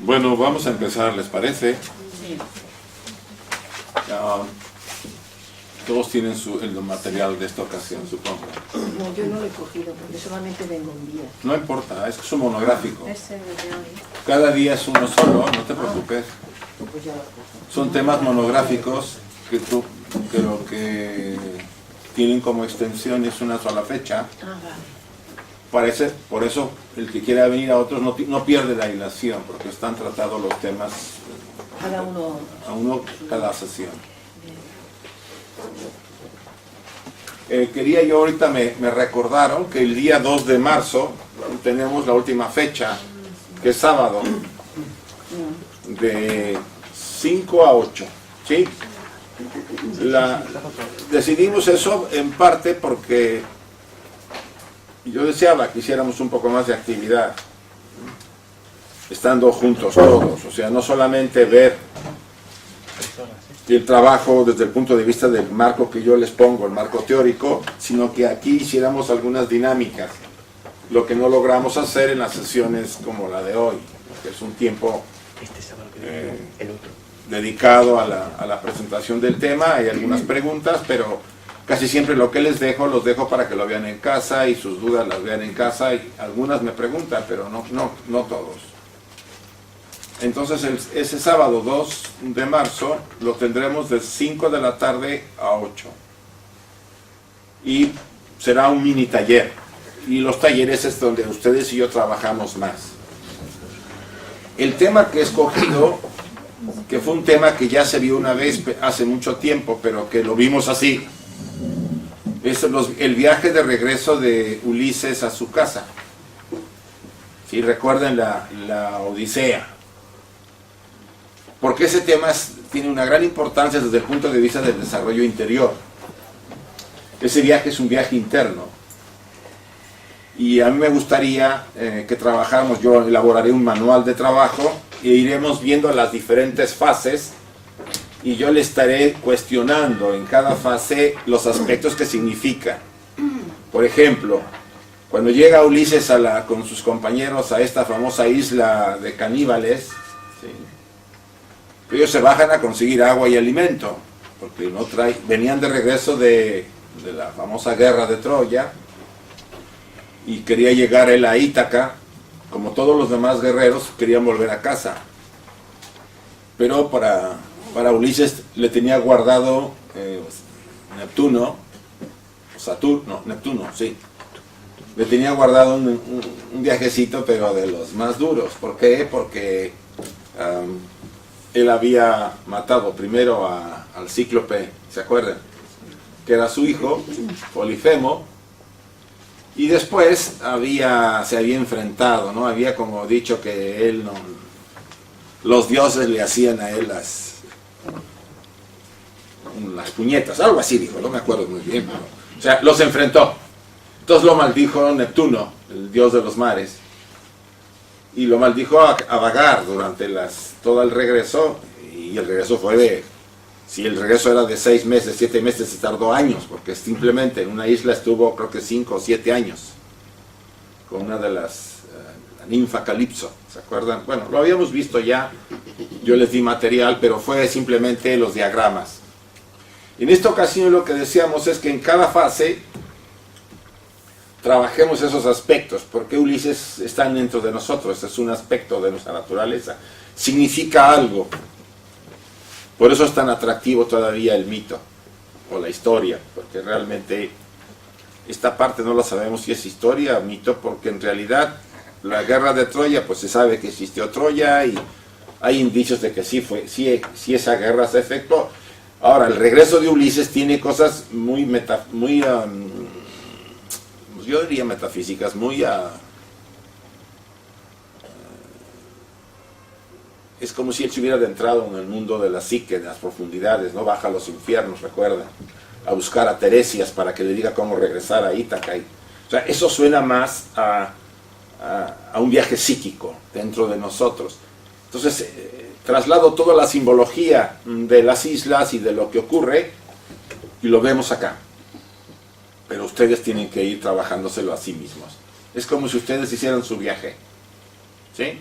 Bueno, vamos a empezar, ¿les parece? Sí. Todos tienen el material de esta ocasión, supongo. No, yo no lo he cogido porque solamente vengo un día. No importa, es un monográfico. Ese de hoy. Cada día es uno solo, no te preocupes. Pues ya lo cojo. Son temas monográficos que lo que tienen como extensión es una sola fecha. Vale. Por eso el que quiera venir a otros no pierde la hilación, porque están tratados los temas Cada uno. a uno cada sesión. Quería yo ahorita, me recordaron que el día 2 de marzo tenemos la última fecha, que es sábado, de 5 a 8, ¿sí? Decidimos eso en parte porque yo deseaba que hiciéramos un poco más de actividad, estando juntos todos, o sea, no solamente ver el trabajo desde el punto de vista del marco que yo les pongo, el marco teórico, sino que aquí hiciéramos algunas dinámicas, lo que no logramos hacer en las sesiones como la de hoy, que es un tiempo dedicado a la presentación del tema. Hay algunas preguntas, pero casi siempre lo que les dejo, los dejo para que lo vean en casa y sus dudas las vean en casa, y algunas me preguntan, pero no todos. Entonces ese sábado 2 de marzo lo tendremos de 5 de la tarde a 8. Y será un mini taller. Y los talleres es donde ustedes y yo trabajamos más. El tema que he escogido, que fue un tema que ya se vio una vez hace mucho tiempo, pero que lo vimos así, es el viaje de regreso de Ulises a su casa. Si recuerden la Odisea. Porque ese tema tiene una gran importancia desde el punto de vista del desarrollo interior. Ese viaje es un viaje interno. Y a mí me gustaría que trabajáramos, yo elaboraré un manual de trabajo e iremos viendo las diferentes fases, y yo le estaré cuestionando en cada fase los aspectos que significa. Por ejemplo, cuando llega Ulises con sus compañeros a esta famosa isla de caníbales, ¿sí? Ellos se bajan a conseguir agua y alimento, porque venían de regreso de la famosa guerra de Troya, y quería llegar él a Ítaca. Como todos los demás guerreros, querían volver a casa. Pero para Ulises le tenía guardado Neptuno, sí. Le tenía guardado un viajecito, pero de los más duros. ¿Por qué? Porque él había matado primero al Cíclope, ¿se acuerdan? Que era su hijo, Polifemo, y después se había enfrentado, ¿no? Había como dicho que él los dioses le hacían a él las puñetas, algo así dijo, no me acuerdo muy bien, pero, o sea, los enfrentó. Entonces lo maldijo Neptuno, el dios de los mares, y lo maldijo a vagar durante todo el regreso. Y el regreso fue si el regreso era de 6 meses, 7 meses, se tardó años, porque simplemente en una isla estuvo creo que 5 o 7 años, con una de la ninfa Calipso, ¿se acuerdan? Bueno, lo habíamos visto ya, yo les di material, pero fue simplemente los diagramas. En esta ocasión lo que decíamos es que en cada fase trabajemos esos aspectos, porque Ulises está dentro de nosotros, es un aspecto de nuestra naturaleza, significa algo. Por eso es tan atractivo todavía el mito o la historia, porque realmente esta parte no la sabemos si es historia o mito, porque en realidad la guerra de Troya, pues se sabe que existió Troya y hay indicios de que sí esa guerra se efectuó. Ahora, el regreso de Ulises tiene cosas yo diría metafísicas, es como si él se hubiera adentrado en el mundo de la psique, en las profundidades, ¿no? Baja a los infiernos, recuerda, a buscar a Teresias para que le diga cómo regresar a Ítaca. O sea, eso suena más a un viaje psíquico dentro de nosotros. Entonces, traslado toda la simbología de las islas y de lo que ocurre, y lo vemos acá. Pero ustedes tienen que ir trabajándoselo a sí mismos. Es como si ustedes hicieran su viaje, ¿sí?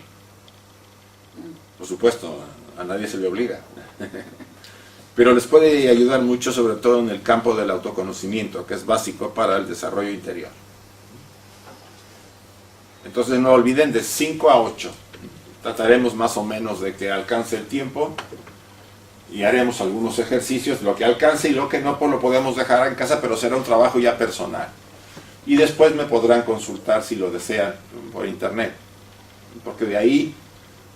Por supuesto, a nadie se le obliga. Pero les puede ayudar mucho, sobre todo en el campo del autoconocimiento, que es básico para el desarrollo interior. Entonces no olviden, de 5 a 8. Trataremos más o menos de que alcance el tiempo y haremos algunos ejercicios, lo que alcance y lo que no, pues lo podemos dejar en casa, pero será un trabajo ya personal. Y después me podrán consultar si lo desean por internet, porque de ahí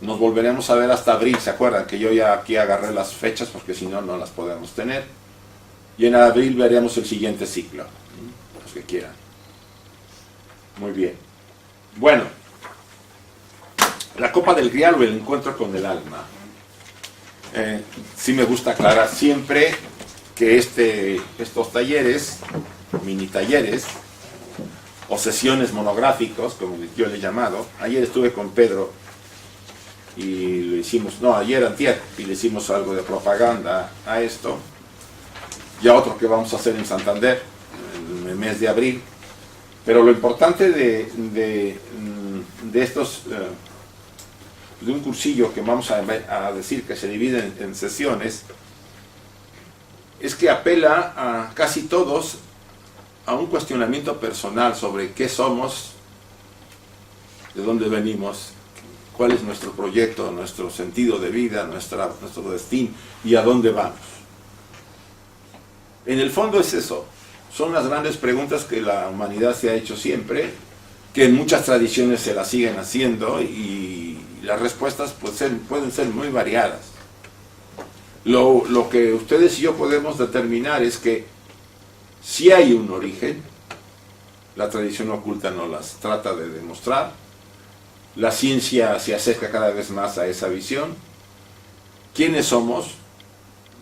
nos volveremos a ver hasta abril. ¿Se acuerdan que yo ya aquí agarré las fechas porque si no, no las podemos tener? Y en abril veremos el siguiente ciclo, los que quieran. Muy bien. Bueno, la copa del Grial o el encuentro con el alma. Sí me gusta aclarar siempre que estos talleres, mini talleres, o sesiones monográficos, como yo le he llamado. Ayer estuve con Pedro y le hicimos, no, ayer, antier, y le hicimos algo de propaganda a esto. Ya otro que vamos a hacer en Santander, en el mes de abril. Pero lo importante de estos, de un cursillo que vamos a decir que se divide en sesiones, es que apela a casi todos a un cuestionamiento personal sobre qué somos, de dónde venimos, cuál es nuestro proyecto, nuestro sentido de vida, nuestro destino y a dónde vamos. En el fondo es eso, son las grandes preguntas que la humanidad se ha hecho siempre, que en muchas tradiciones se las siguen haciendo y las respuestas pues, pueden ser muy variadas. Lo que ustedes y yo podemos determinar es que si hay un origen, la tradición oculta nos las trata de demostrar, la ciencia se acerca cada vez más a esa visión. ¿Quiénes somos?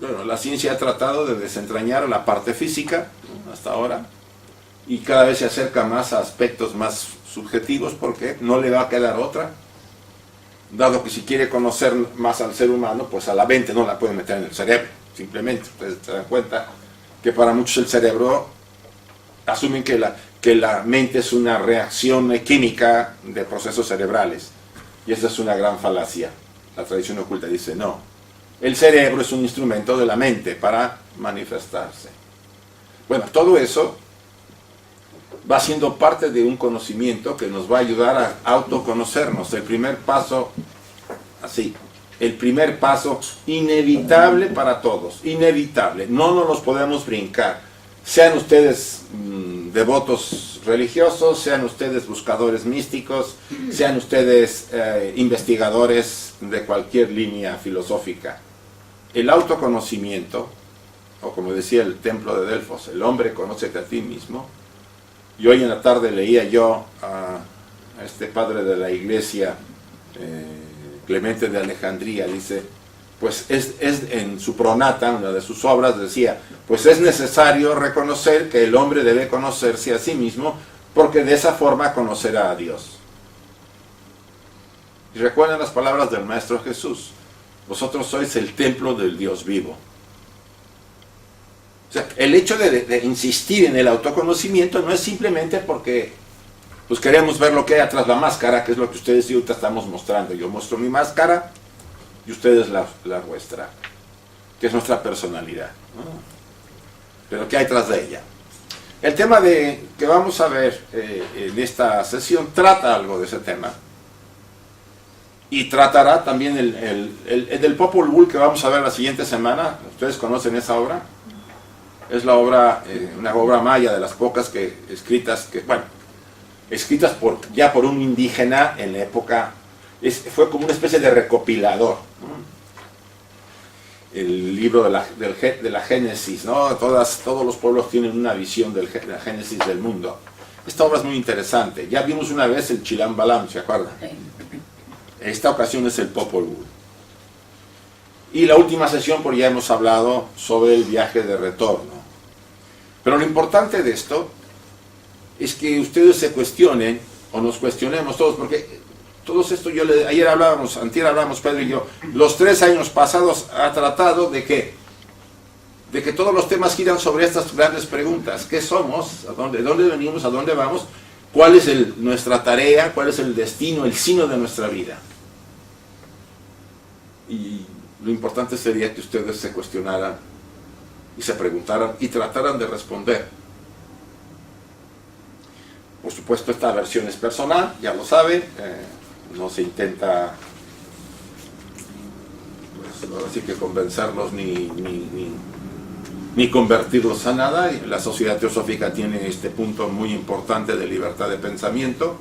Bueno, la ciencia ha tratado de desentrañar la parte física, ¿no?, hasta ahora, y cada vez se acerca más a aspectos más subjetivos porque no le va a quedar otra, dado que si quiere conocer más al ser humano, pues a la mente no la puede meter en el cerebro, simplemente. Ustedes se dan cuenta que para muchos el cerebro asumen que la mente es una reacción química de procesos cerebrales, y esa es una gran falacia. La tradición oculta dice no, el cerebro es un instrumento de la mente para manifestarse. Bueno, todo eso va siendo parte de un conocimiento que nos va a ayudar a autoconocernos. El primer paso, así, el primer paso inevitable para todos, inevitable, no nos los podemos brincar. Sean ustedes devotos religiosos, sean ustedes buscadores místicos, sean ustedes investigadores de cualquier línea filosófica. El autoconocimiento, o como decía el templo de Delfos, el hombre conócete a ti mismo. Y hoy en la tarde leía yo a este padre de la iglesia, Clemente de Alejandría, dice, pues es en su Pronata, una de sus obras, decía, pues es necesario reconocer que el hombre debe conocerse a sí mismo, porque de esa forma conocerá a Dios. Y recuerden las palabras del Maestro Jesús, vosotros sois el templo del Dios vivo. O sea, el hecho de insistir en el autoconocimiento no es simplemente porque pues queremos ver lo que hay atrás de la máscara, que es lo que ustedes y ahorita estamos mostrando. Yo muestro mi máscara y ustedes la vuestra, que es nuestra personalidad, ¿no? Pero ¿qué hay tras de ella? El tema que vamos a ver en esta sesión trata algo de ese tema. Y tratará también el del Popol Vuh que vamos a ver la siguiente semana. ¿Ustedes conocen esa obra? Es la obra, una obra maya de las pocas escritas ya por un indígena en la época, fue como una especie de recopilador, ¿no? El libro de la Génesis, ¿no? Todos los pueblos tienen una visión de la Génesis del mundo. Esta obra es muy interesante. Ya vimos una vez el Chilam Balam, ¿se acuerdan? Esta ocasión es el Popol Vuh. Y la última sesión, por ya hemos hablado sobre el viaje de retorno. Pero lo importante de esto es que ustedes se cuestionen, o nos cuestionemos todos, porque todos esto antier hablábamos Pedro y yo, los 3 años pasados ha tratado de que todos los temas giran sobre estas grandes preguntas. ¿Qué somos? ¿De dónde venimos? ¿A dónde vamos? ¿Cuál es nuestra tarea? ¿Cuál es el destino, el sino de nuestra vida? Y lo importante sería que ustedes se cuestionaran y se preguntaran y trataran de responder. Por supuesto, esta versión es personal, ya lo saben, no se intenta, pues, ahora sí que convencerlos ni convertirlos a nada. Y la sociedad teosófica tiene este punto muy importante de libertad de pensamiento.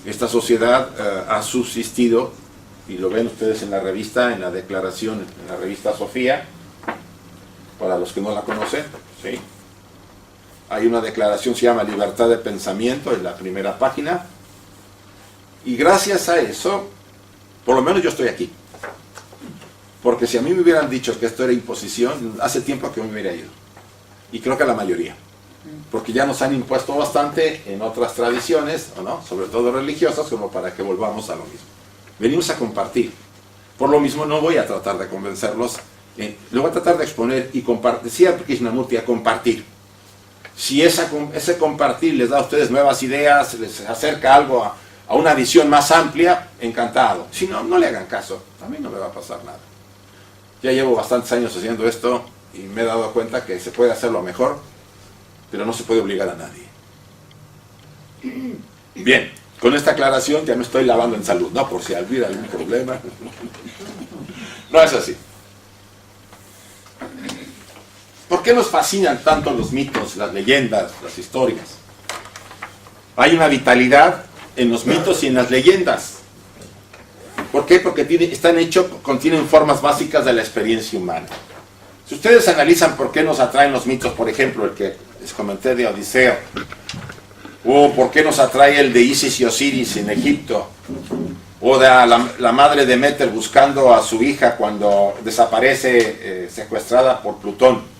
Esta sociedad ha subsistido, y lo ven ustedes en la revista, en la declaración, en la revista Sofía, para los que no la conocen, ¿sí? Hay una declaración, se llama Libertad de Pensamiento, en la primera página, y gracias a eso, por lo menos yo estoy aquí. Porque si a mí me hubieran dicho que esto era imposición, hace tiempo que me hubiera ido. Y creo que la mayoría. Porque ya nos han impuesto bastante en otras tradiciones, ¿o no? Sobre todo religiosas, como para que volvamos a lo mismo. Venimos a compartir. Por lo mismo no voy a tratar de convencerlos, lo voy a tratar de exponer y compartir. Decía Krishnamurti, a compartir. Si ese compartir les da a ustedes nuevas ideas, les acerca algo a una visión más amplia, encantado. Si no, no le hagan caso. A mí no me va a pasar nada. Ya llevo bastantes años haciendo esto y me he dado cuenta que se puede hacerlo mejor, pero no se puede obligar a nadie. Bien, con esta aclaración ya me estoy lavando en salud, ¿no? Por si hubiera algún problema. No es así. ¿Por qué nos fascinan tanto los mitos, las leyendas, las historias? Hay una vitalidad en los mitos y en las leyendas. ¿Por qué? Porque contienen formas básicas de la experiencia humana. Si ustedes analizan por qué nos atraen los mitos, por ejemplo, el que les comenté de Odiseo, o por qué nos atrae el de Isis y Osiris en Egipto, o de la madre de Demeter buscando a su hija cuando desaparece secuestrada por Plutón.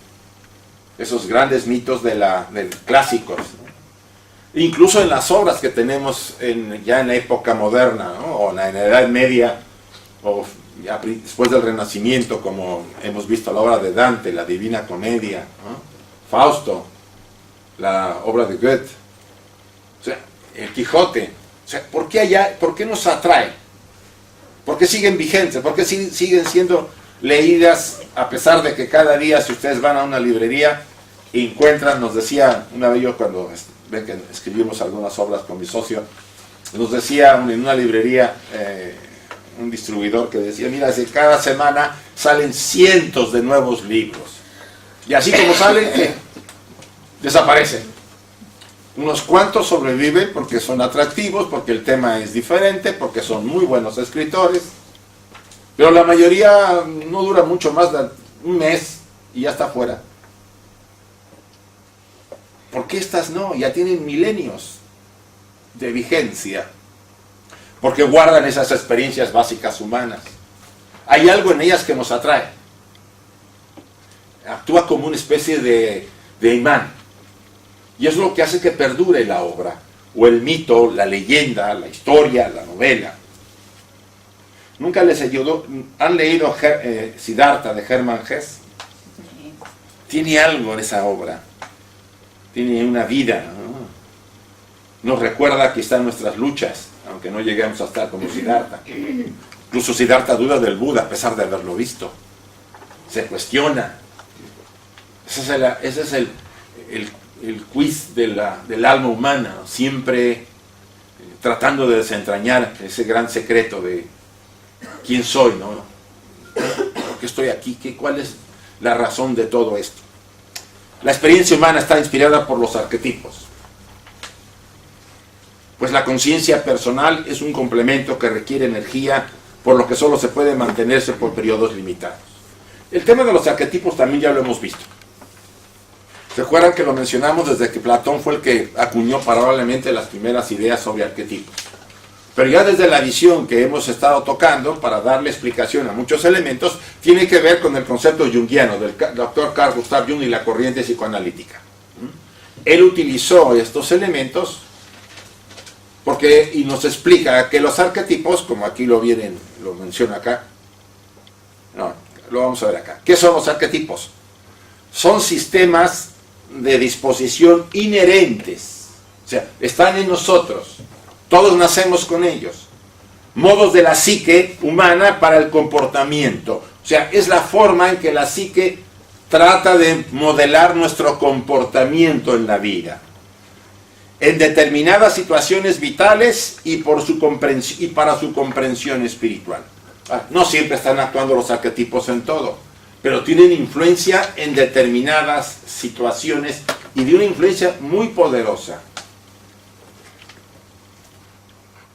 Esos grandes mitos de clásicos, ¿no? Incluso en las obras que tenemos ya en la época moderna, ¿no? O en la Edad Media, o ya después del Renacimiento, como hemos visto la obra de Dante, la Divina Comedia, ¿no? Fausto, la obra de Goethe, o sea, el Quijote. O sea, ¿por qué nos atrae? ¿Por qué siguen vigentes? ¿Por qué siguen siendo leídas, a pesar de que cada día, si ustedes van a una librería, encuentran, nos decía una vez, yo cuando ven que escribimos algunas obras con mi socio, nos decía en una librería un distribuidor que decía, mira, cada semana salen cientos de nuevos libros, y así como salen, desaparecen. Unos cuantos sobreviven porque son atractivos, porque el tema es diferente, porque son muy buenos escritores, pero la mayoría no dura mucho más de un mes y ya está fuera. ¿Por qué estas no? Ya tienen milenios de vigencia. Porque guardan esas experiencias básicas humanas. Hay algo en ellas que nos atrae. Actúa como una especie de imán. Y es lo que hace que perdure la obra, o el mito, la leyenda, la historia, la novela. ¿Nunca les ayudó? ¿Han leído Siddhartha de Hermann Hesse? Tiene algo en esa obra. Tiene una vida, ¿no? Nos recuerda que están nuestras luchas, aunque no lleguemos a estar como Siddhartha. Incluso Siddhartha duda del Buda, a pesar de haberlo visto. Se cuestiona. Ese es el quiz del alma humana, ¿no? Siempre tratando de desentrañar ese gran secreto de quién soy, ¿no? ¿Por qué estoy aquí? ¿Cuál es la razón de todo esto? La experiencia humana está inspirada por los arquetipos. Pues la conciencia personal es un complemento que requiere energía, por lo que solo se puede mantenerse por periodos limitados. El tema de los arquetipos también ya lo hemos visto. ¿Se acuerdan que lo mencionamos desde que Platón fue el que acuñó probablemente las primeras ideas sobre arquetipos? Pero ya desde la visión que hemos estado tocando, para darle explicación a muchos elementos, tiene que ver con el concepto junguiano del doctor Carl Gustav Jung y la corriente psicoanalítica. Él utilizó estos elementos y nos explica que los arquetipos, como aquí lo menciona acá, no, lo vamos a ver acá. ¿Qué son los arquetipos? Son sistemas de disposición inherentes, o sea, están en nosotros. Todos nacemos con ellos, modos de la psique humana para el comportamiento. O sea, es la forma en que la psique trata de modelar nuestro comportamiento en la vida, en determinadas situaciones vitales y para su comprensión espiritual. No siempre están actuando los arquetipos en todo, pero tienen influencia en determinadas situaciones y de una influencia muy poderosa.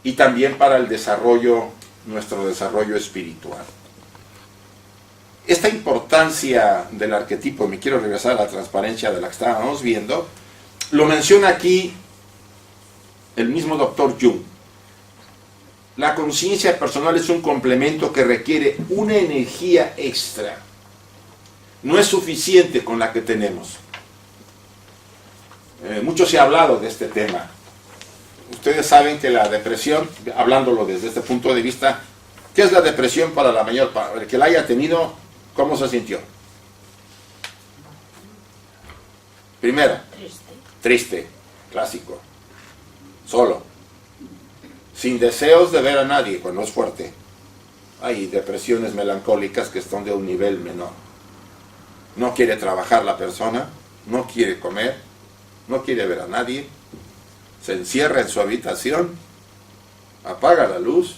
Y también para el desarrollo, nuestro desarrollo espiritual. Esta importancia del arquetipo, me quiero regresar a la transparencia de la que estábamos viendo, lo menciona aquí el mismo doctor Jung. La conciencia personal es un complemento que requiere una energía extra. No es suficiente con la que tenemos. Mucho se ha hablado de este tema. Ustedes saben que la depresión, hablándolo desde este punto de vista, ¿qué es la depresión para la mayor parte? El que la haya tenido, ¿cómo se sintió? Primero, triste, clásico, solo, sin deseos de ver a nadie cuando es fuerte. Hay depresiones melancólicas que están de un nivel menor. No quiere trabajar la persona, no quiere comer, no quiere ver a nadie, se encierra en su habitación, apaga la luz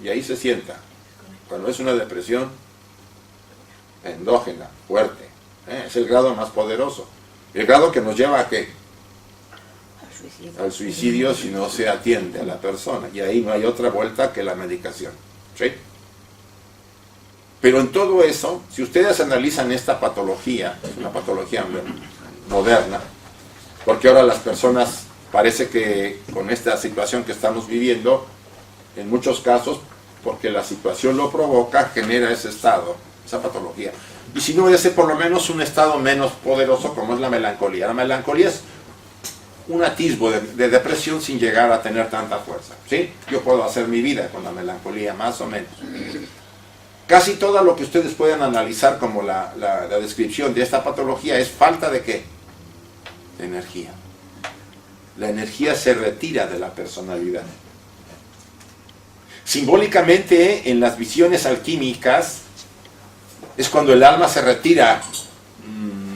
y ahí se sienta. Cuando es una depresión endógena, fuerte, es el grado más poderoso, el grado que nos lleva a ¿qué? Al suicidio si no se atiende a la persona, y ahí no hay otra vuelta que la medicación, ¿sí? Pero en todo eso, si ustedes analizan esta patología, una patología moderna, porque ahora las personas, parece que con esta situación que estamos viviendo, en muchos casos, porque la situación lo provoca, genera ese estado, esa patología. Y si no, ese por lo menos un estado menos poderoso como es la melancolía. La melancolía es un atisbo de depresión sin llegar a tener tanta fuerza, ¿sí? Yo puedo hacer mi vida con la melancolía, más o menos. Casi todo lo que ustedes pueden analizar como la descripción de esta patología es falta de ¿qué? De energía. La energía se retira de la personalidad. Simbólicamente, en las visiones alquímicas, es cuando el alma se retira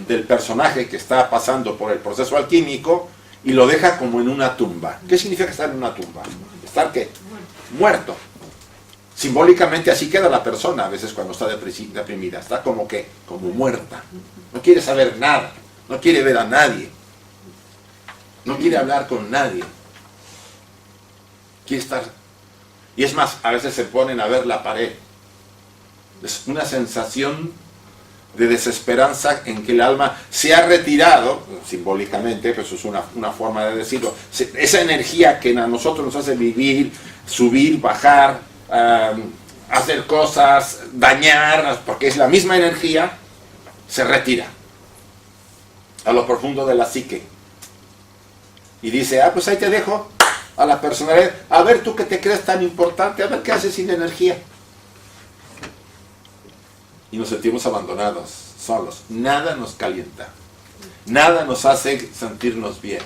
del personaje que está pasando por el proceso alquímico y lo deja como en una tumba. ¿Qué significa estar en una tumba? ¿Estar qué? Muerto. Simbólicamente así queda la persona a veces cuando está deprimida. Está como que, como muerta. No quiere saber nada. No quiere ver a nadie. No quiere hablar con nadie. Quiere estar. Y es más, a veces se ponen a ver la pared. Es una sensación de desesperanza en que el alma se ha retirado, simbólicamente, pues es una forma de decirlo, esa energía que a nosotros nos hace vivir, subir, bajar, hacer cosas, dañar, porque es la misma energía, se retira a lo profundo de la psique. Y dice, pues ahí te dejo a la personalidad, a ver tú que te crees tan importante, a ver qué haces sin energía. Y nos sentimos abandonados, solos. Nada nos calienta. Nada nos hace sentirnos bien.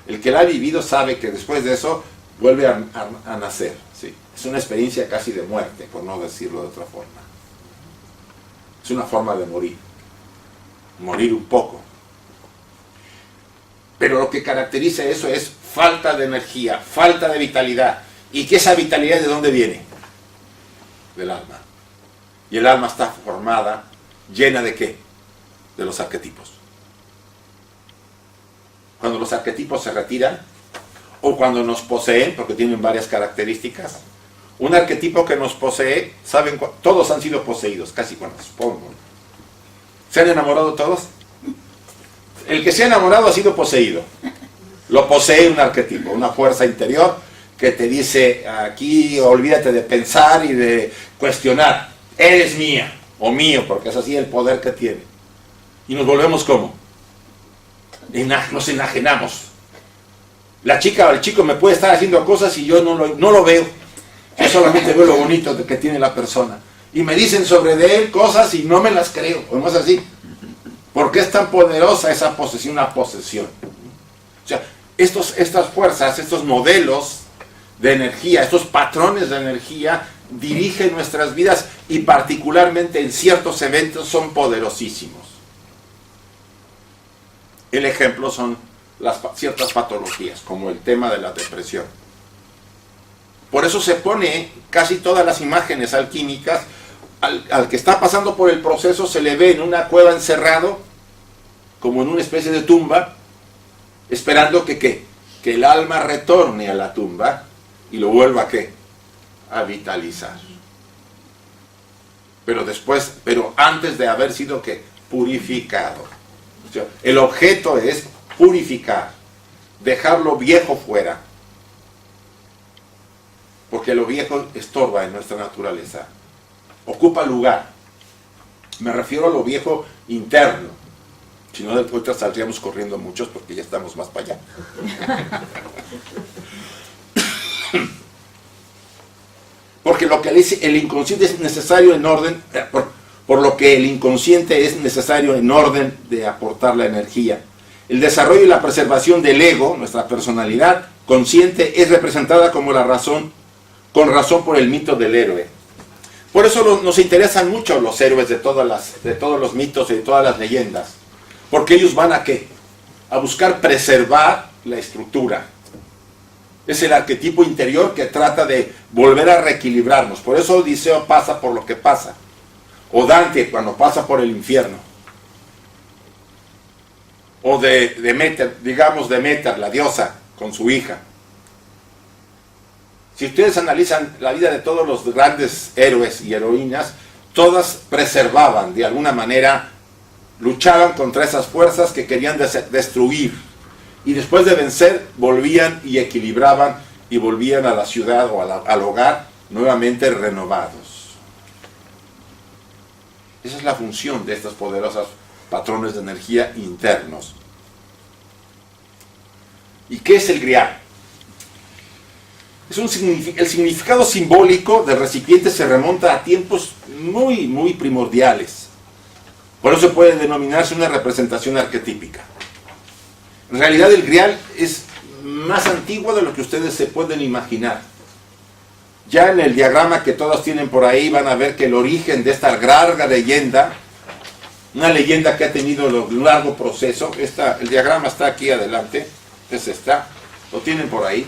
El que la ha vivido sabe que después de eso vuelve a nacer. ¿Sí? Es una experiencia casi de muerte, por no decirlo de otra forma. Es una forma de morir. Morir un poco. Pero lo que caracteriza eso es falta de energía, falta de vitalidad. ¿Y que esa vitalidad de dónde viene? Del alma. Y el alma está formada, llena de ¿qué? De los arquetipos. Cuando los arquetipos se retiran, o cuando nos poseen, porque tienen varias características, un arquetipo que nos posee, ¿saben? Todos han sido poseídos, casi cuando supongo. ¿Se han enamorado todos? El que se ha enamorado ha sido poseído. Lo posee un arquetipo, una fuerza interior que te dice, aquí olvídate de pensar y de cuestionar. Eres mía, o mío, porque es así el poder que tiene. Y nos volvemos ¿cómo? Nos enajenamos. La chica o el chico me puede estar haciendo cosas y yo no lo veo. Yo solamente veo lo bonito que tiene la persona. Y me dicen sobre de él cosas y no me las creo. ¿O no es así? ¿Por qué es tan poderosa esa posesión, una posesión? O sea, estas fuerzas, estos modelos de energía, estos patrones de energía dirigen nuestras vidas y particularmente en ciertos eventos son poderosísimos. El ejemplo son ciertas patologías, como el tema de la depresión. Por eso se pone casi todas las imágenes alquímicas, al que está pasando por el proceso se le ve en una cueva encerrado, como en una especie de tumba, esperando que el alma retorne a la tumba y lo vuelva a vitalizar. Pero antes de haber sido purificado. O sea, el objeto es purificar, dejar lo viejo fuera, porque lo viejo estorba en nuestra naturaleza, ocupa lugar. Me refiero a lo viejo interno, si no después saldríamos corriendo muchos porque ya estamos más para allá. Porque lo que dice el inconsciente es necesario en orden, por lo que el inconsciente es necesario en orden de aportar la energía. El desarrollo y la preservación del ego, nuestra personalidad consciente, es representada con razón por el mito del héroe. Por eso nos interesan mucho los héroes de todos los mitos y de todas las leyendas. Porque ellos van a buscar preservar la estructura. Es el arquetipo interior que trata de volver a reequilibrarnos. Por eso Odiseo pasa por lo que pasa. O Dante cuando pasa por el infierno. O Deméter, la diosa, con su hija. Si ustedes analizan la vida de todos los grandes héroes y heroínas, todas preservaban, de alguna manera, luchaban contra esas fuerzas que querían destruir. Y después de vencer, volvían y equilibraban y volvían a la ciudad o al hogar nuevamente renovados. Esa es la función de estos poderosos patrones de energía internos. ¿Y qué es el grial? El significado simbólico del recipiente se remonta a tiempos muy, muy primordiales. Por eso puede denominarse una representación arquetípica. En realidad el grial es más antiguo de lo que ustedes se pueden imaginar. Ya en el diagrama que todos tienen por ahí van a ver que el origen de esta larga leyenda, una leyenda que ha tenido un largo proceso, el diagrama está aquí adelante, lo tienen por ahí.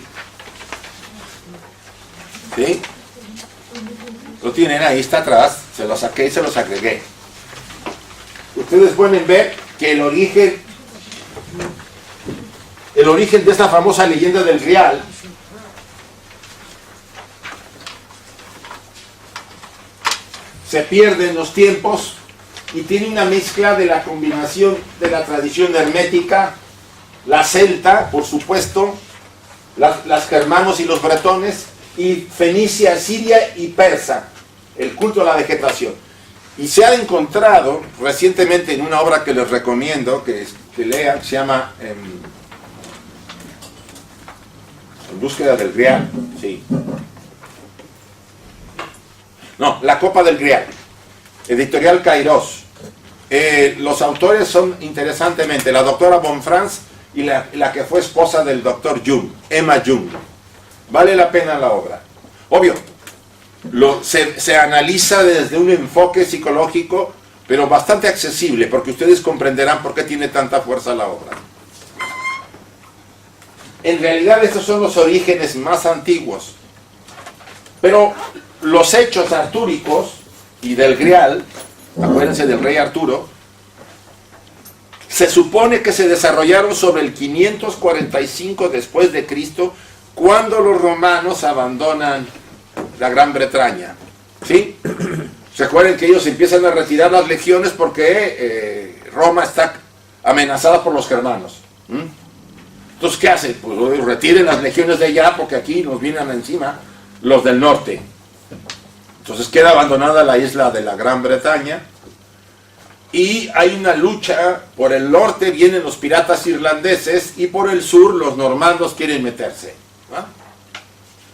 ¿Sí? Lo tienen ahí, está atrás, se los saqué y se los agregué. Ustedes pueden ver que el origen de esta famosa leyenda del Grial se pierde en los tiempos y tiene una mezcla de la combinación de la tradición hermética, la celta, por supuesto, las germanos y los bretones, y fenicia, siria y persa, el culto a la vegetación. Y se ha encontrado recientemente en una obra que les recomiendo que lean, se llama En búsqueda del Grial, sí. No, La copa del Grial, editorial Kairos. Los autores son, interesantemente, la doctora Bonfrance y la que fue esposa del doctor Jung, Emma Jung. Vale la pena la obra. Obvio, se analiza desde un enfoque psicológico, pero bastante accesible, porque ustedes comprenderán por qué tiene tanta fuerza la obra. En realidad estos son los orígenes más antiguos. Pero los hechos artúricos y del Grial, acuérdense del rey Arturo, se supone que se desarrollaron sobre el 545 después de Cristo, cuando los romanos abandonan la Gran Bretaña. ¿Sí? ¿Se acuerdan que ellos empiezan a retirar las legiones porque Roma está amenazada por los germanos? Entonces, ¿qué hacen? Pues retiren las legiones de allá porque aquí nos vienen encima los del norte. Entonces queda abandonada la isla de la Gran Bretaña y hay una lucha. Por el norte vienen los piratas irlandeses y por el sur los normandos quieren meterse. ¿Ah?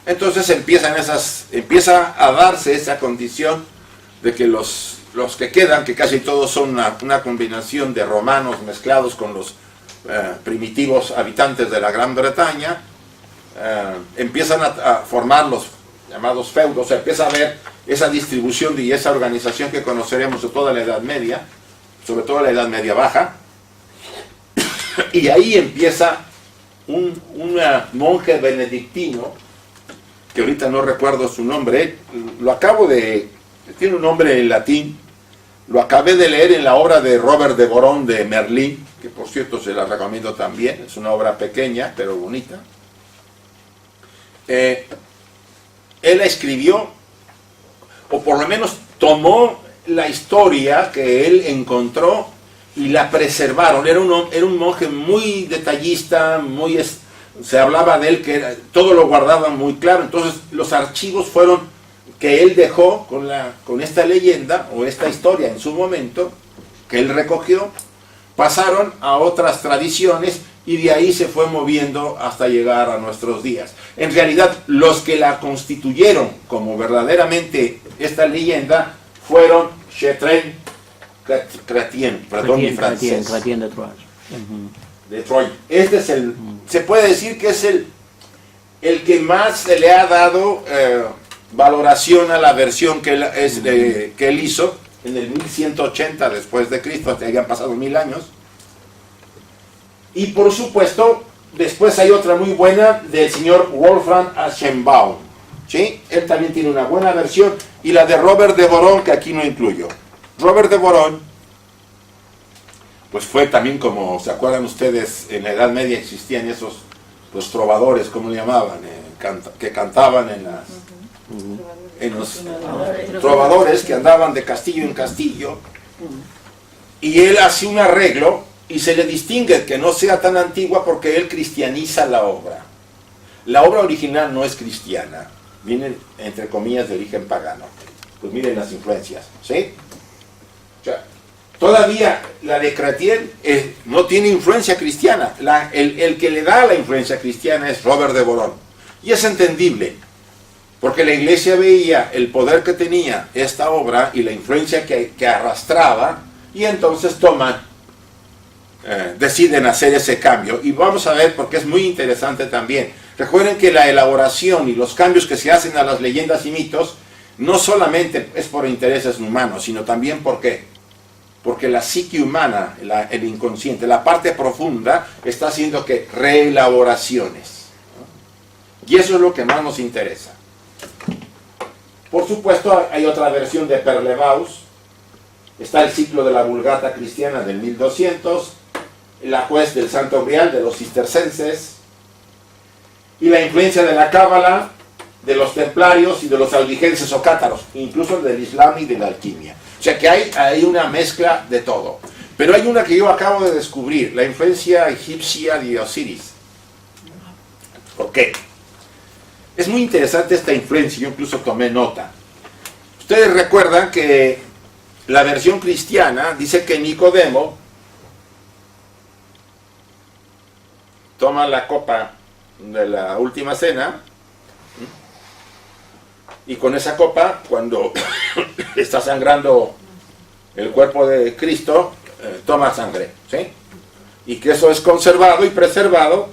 Entonces empieza a darse esa condición de que los que quedan, que casi todos son una combinación de romanos mezclados con los primitivos habitantes de la Gran Bretaña, empiezan a formar los llamados feudos, o sea, empieza a haber esa distribución y esa organización que conoceremos de toda la Edad Media, sobre todo la Edad Media Baja, y ahí empieza un monje benedictino, que ahorita no recuerdo su nombre, tiene un nombre en latín, lo acabé de leer en la obra de Robert de Boron de Merlín, que por cierto se la recomiendo también, es una obra pequeña pero bonita. Él la escribió, o por lo menos tomó la historia que él encontró y la preservaron. Era un monje muy detallista, se hablaba de él que todo lo guardaba muy claro. Entonces los archivos que él dejó con esta leyenda o esta historia en su momento, que él recogió, pasaron a otras tradiciones y de ahí se fue moviendo hasta llegar a nuestros días. En realidad, los que la constituyeron como verdaderamente esta leyenda fueron Chrétien, perdón mi francés, Chrétien de Troyes. de Troyes. Este es se puede decir que es el que más se le ha dado valoración a la versión que él hizo en el 1180 después de Cristo, hasta habían pasado 1000 años. Y por supuesto, después hay otra muy buena del señor Wolfram Aschenbaum, ¿sí? Él también tiene una buena versión, y la de Robert de Boron, que aquí no incluyo. Robert de Boron, pues fue también, como se acuerdan ustedes, en la Edad Media existían esos, los trovadores, ¿cómo le llamaban? Que cantaban en los trovadores que andaban de castillo en castillo, y él hace un arreglo y se le distingue que no sea tan antigua porque él cristianiza la obra. La obra original no es cristiana, viene entre comillas de origen pagano. Pues miren las influencias, ¿sí? O sea, todavía la de Chrétien no tiene influencia cristiana. El que le da la influencia cristiana es Robert de Boron, y es entendible, porque la iglesia veía el poder que tenía esta obra y la influencia que arrastraba, y entonces deciden hacer ese cambio. Y vamos a ver porque es muy interesante también. Recuerden que la elaboración y los cambios que se hacen a las leyendas y mitos no solamente es por intereses humanos, sino también porque la psique humana, el inconsciente, la parte profunda, está haciendo que reelaboraciones, ¿no? Y eso es lo que más nos interesa. Por supuesto, hay otra versión de Perlevaus. Está el ciclo de la Vulgata cristiana del 1200, la juez del Santo Grial de los cistercenses, y la influencia de la Cábala, de los templarios y de los albigenses o cátaros, incluso del Islam y de la alquimia. O sea que hay una mezcla de todo. Pero hay una que yo acabo de descubrir, la influencia egipcia de Osiris. ¿Por qué? Es muy interesante esta influencia, yo incluso tomé nota. Ustedes recuerdan que la versión cristiana dice que Nicodemo toma la copa de la última cena, y con esa copa, cuando está sangrando el cuerpo de Cristo, toma sangre, ¿sí? Y que eso es conservado y preservado,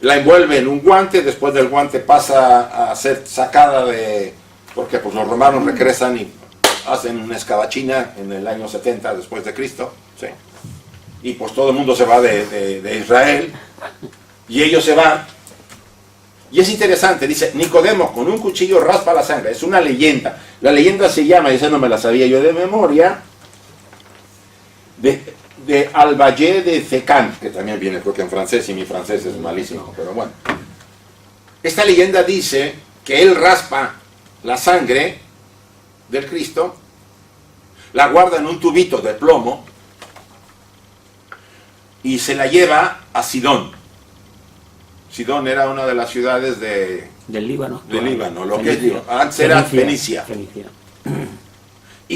la envuelve en un guante, después del guante pasa a ser sacada porque pues los romanos regresan y hacen una escabachina en el año 70 después de Cristo, ¿sí? Y pues todo el mundo se va de Israel, y ellos se van. Y es interesante, dice, Nicodemo con un cuchillo raspa la sangre, es una leyenda. La leyenda se llama, y esa no me la sabía yo de memoria, de Al-Valle de Zecán, que también viene creo que en francés, y mi francés es malísimo, pero bueno. Esta leyenda dice que él raspa la sangre del Cristo, la guarda en un tubito de plomo, y se la lleva a Sidón. Sidón era una de las ciudades del Líbano. Del Líbano, lo que es Líbano. Antes era Fenicia.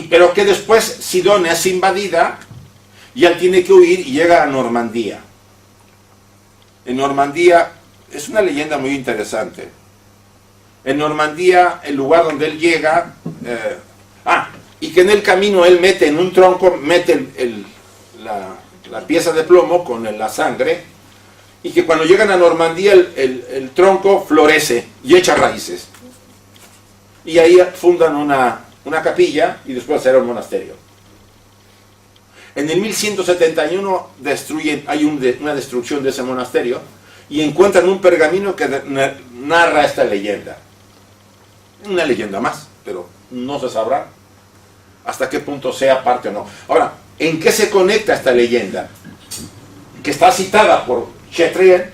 Pero que después Sidón es invadida y él tiene que huir y llega a Normandía. En Normandía, es una leyenda muy interesante. En Normandía, el lugar donde él llega, y que en el camino él mete en un tronco, mete la pieza de plomo con la sangre, y que cuando llegan a Normandía el tronco florece y echa raíces. Y ahí fundan una capilla y después será un monasterio. En el 1171 hay una destrucción de ese monasterio y encuentran un pergamino que narra esta leyenda. Una leyenda más, pero no se sabrá hasta qué punto sea parte o no. Ahora, ¿en qué se conecta esta leyenda? Que está citada por Chatrian,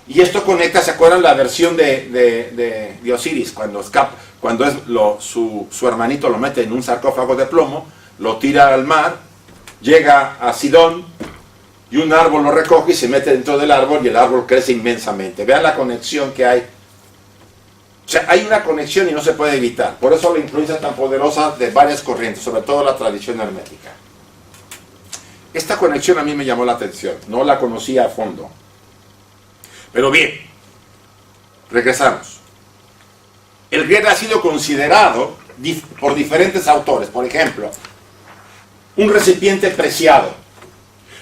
y esto conecta, ¿se acuerdan la versión de Osiris? Cuando su hermanito lo mete en un sarcófago de plomo, lo tira al mar, llega a Sidón, y un árbol lo recoge y se mete dentro del árbol, y el árbol crece inmensamente. Vean la conexión que hay. O sea, hay una conexión y no se puede evitar. Por eso la influencia tan poderosa de varias corrientes, sobre todo la tradición hermética. Esta conexión a mí me llamó la atención, no la conocía a fondo. Pero bien, regresamos. El grial ha sido considerado por diferentes autores. Por ejemplo, un recipiente preciado.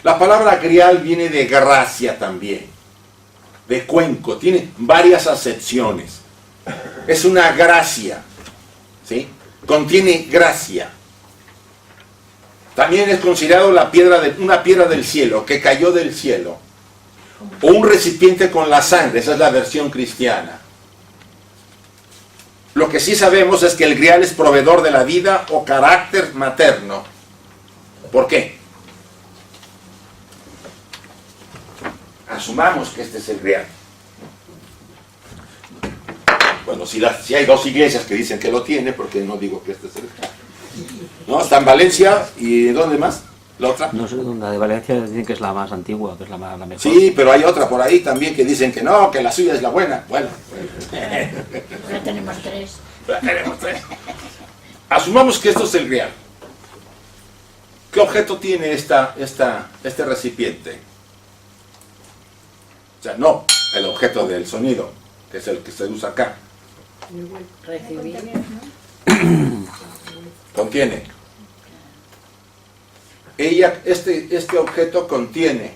La palabra grial viene de gracia también, de cuenco, tiene varias acepciones. Es una gracia, ¿sí? Contiene gracia. También es considerado una piedra del cielo, que cayó del cielo. O un recipiente con la sangre, esa es la versión cristiana. Lo que sí sabemos es que el grial es proveedor de la vida o carácter materno. ¿Por qué? Asumamos que este es el grial. Bueno, si hay dos iglesias que dicen que lo tiene, ¿por qué no digo que este es el grial? ¿No? Está en Valencia, ¿y dónde más? ¿La otra? No sé, la de Valencia dicen que es la más antigua, que es la mejor. Sí, pero hay otra por ahí también que dicen que no, que la suya es la buena. Bueno. Ya tenemos tres. Ya tenemos tres. Asumamos que esto es el grial. ¿Qué objeto tiene este recipiente? O sea, no el objeto del sonido, que es el que se usa acá. Recibir. Contiene. Este objeto contiene.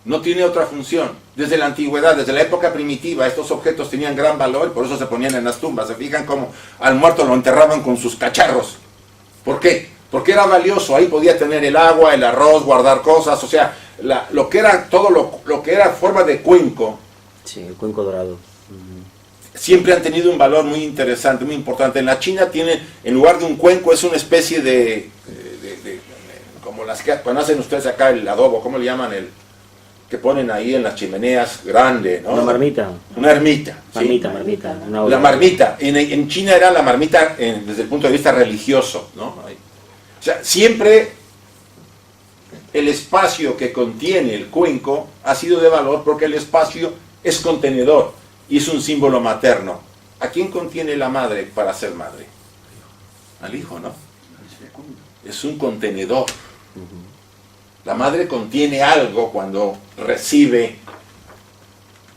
No tiene otra función. Desde la antigüedad, desde la época primitiva, estos objetos tenían gran valor y por eso se ponían en las tumbas. Se fijan cómo al muerto lo enterraban con sus cacharros. ¿Por qué? Porque era valioso. Ahí podía tener el agua, el arroz, guardar cosas. O sea, lo que era todo lo que era forma de cuenco. Sí, el cuenco dorado. Siempre han tenido un valor muy interesante, muy importante. En la China tiene, en lugar de un cuenco, es una especie de como las que cuando hacen ustedes acá el adobo, ¿cómo le llaman? El que ponen ahí en las chimeneas, grande, ¿no? Una marmita. Una ermita. ¿Sí? Marmita. La marmita. En China era la marmita desde el punto de vista religioso, ¿no? O sea, siempre el espacio que contiene el cuenco ha sido de valor porque el espacio es contenedor y es un símbolo materno. ¿A quién contiene la madre para ser madre? Al hijo, ¿no? Es un contenedor. La madre contiene algo cuando recibe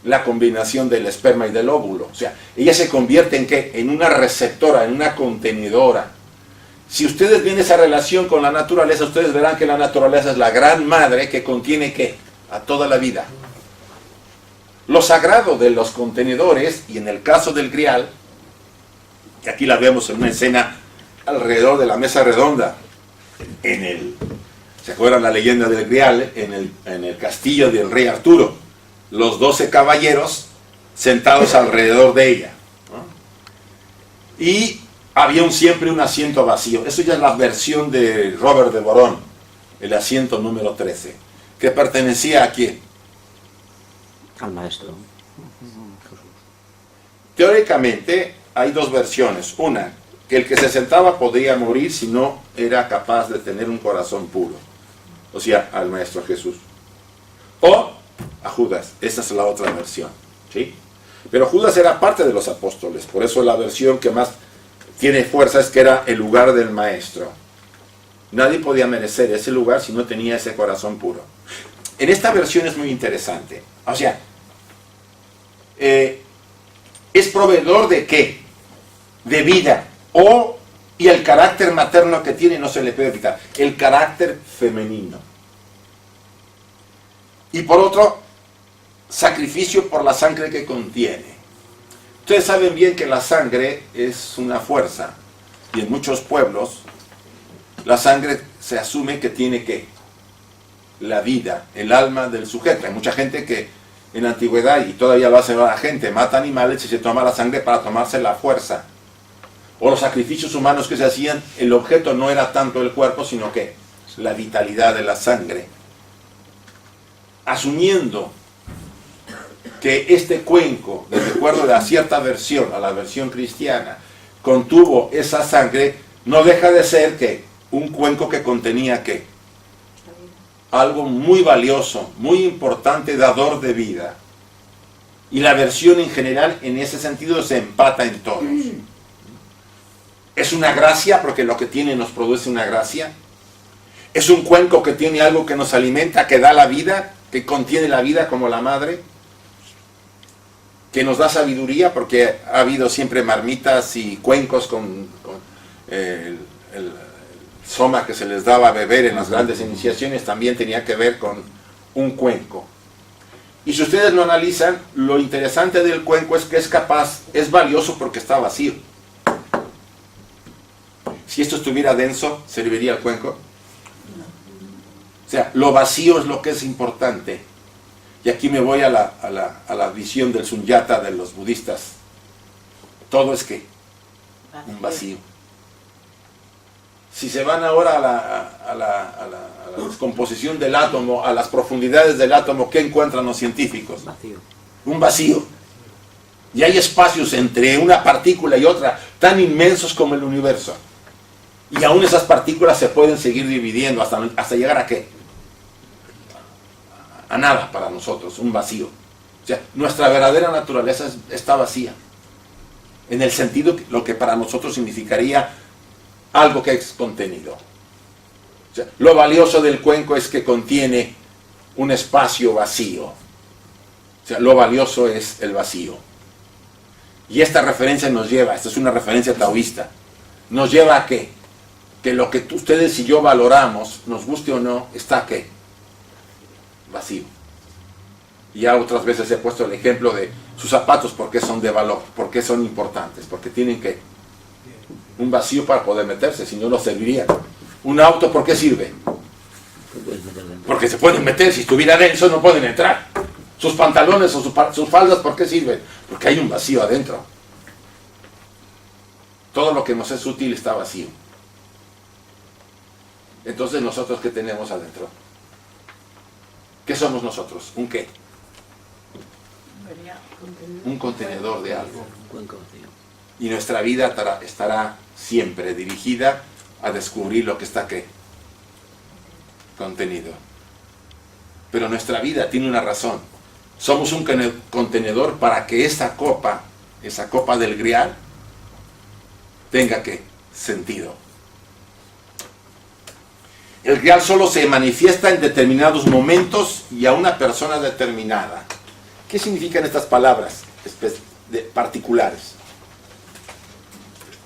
la combinación del esperma y del óvulo. O sea, ella se convierte en ¿qué? En una receptora, en una contenedora. Si ustedes ven esa relación con la naturaleza, ustedes verán que la naturaleza es la gran madre que contiene ¿qué? A toda la vida. Lo sagrado de los contenedores, y en el caso del grial, que aquí la vemos en una escena alrededor de la mesa redonda, ¿se acuerdan la leyenda del grial? En el castillo del rey Arturo, los 12 caballeros sentados alrededor de ella, ¿no? Y había siempre un asiento vacío. Eso ya es la versión de Robert de Boron, el asiento número 13, que pertenecía a quién? Al maestro. Teóricamente hay dos versiones. Una, que el que se sentaba podía morir si no era capaz de tener un corazón puro. O sea, al Maestro Jesús. O a Judas. Esa es la otra versión. ¿Sí? Pero Judas era parte de los apóstoles. Por eso la versión que más tiene fuerza es que era el lugar del Maestro. Nadie podía merecer ese lugar si no tenía ese corazón puro. En esta versión es muy interesante. O sea, es proveedor de ¿qué? De vida. Y el carácter materno que tiene no se le puede quitar. El carácter femenino. Y por otro, sacrificio por la sangre que contiene. Ustedes saben bien que la sangre es una fuerza, y en muchos pueblos la sangre se asume que tiene ¿qué? La vida, el alma del sujeto. Hay mucha gente que en la antigüedad, y todavía lo hace la gente, mata animales y se toma la sangre para tomarse la fuerza. O los sacrificios humanos que se hacían, el objeto no era tanto el cuerpo, sino que la vitalidad de la sangre. Asumiendo que este cuenco, de acuerdo a cierta versión, a la versión cristiana, contuvo esa sangre, no deja de ser que un cuenco que contenía ¿qué? Algo muy valioso, muy importante, dador de vida. Y la versión en general, en ese sentido, se empata en todos. Es una gracia, porque lo que tiene nos produce una gracia. Es un cuenco que tiene algo que nos alimenta, que da la vida, que contiene la vida como la madre, que nos da sabiduría, porque ha habido siempre marmitas y cuencos con el soma que se les daba a beber en las grandes iniciaciones, también tenía que ver con un cuenco. Y si ustedes lo analizan, lo interesante del cuenco es que es valioso porque está vacío. Si esto estuviera denso, ¿serviría el cuenco? O sea, lo vacío es lo que es importante. Y aquí me voy a la visión del Sunyata de los budistas. Todo es ¿qué? Un vacío. Si se van ahora a la descomposición del átomo, a las profundidades del átomo, ¿qué encuentran los científicos? Vacío. Un vacío. Y hay espacios entre una partícula y otra tan inmensos como el universo. Y aún esas partículas se pueden seguir dividiendo hasta llegar ¿a qué? A nada para nosotros, un vacío. O sea, nuestra verdadera naturaleza está vacía. En el sentido que lo que para nosotros significaría algo que es contenido. O sea, lo valioso del cuenco es que contiene un espacio vacío. O sea, lo valioso es el vacío. Y esta referencia nos lleva, esta es una referencia taoísta, nos lleva a ¿qué? Que lo que ustedes y yo valoramos, nos guste o no, está ¿qué? Vacío. Y ya otras veces he puesto el ejemplo de sus zapatos, porque son de valor, porque son importantes, porque tienen que un vacío para poder meterse, si no no serviría. Un auto, ¿por qué sirve? Porque se pueden meter, si estuviera denso no pueden entrar. Sus pantalones o sus faldas, ¿por qué sirven? Porque hay un vacío adentro. Todo lo que nos es útil está vacío. Entonces, ¿nosotros qué tenemos adentro? ¿Qué somos nosotros? ¿Un qué? Un contenedor de algo. Un cuenco vacío. Y nuestra vida estará siempre dirigida a descubrir lo que está ¿qué? Contenido. Pero nuestra vida tiene una razón. Somos un contenedor para que esa copa del grial, tenga ¿qué? Sentido. El grial solo se manifiesta en determinados momentos y a una persona determinada. ¿Qué significan estas palabras particulares?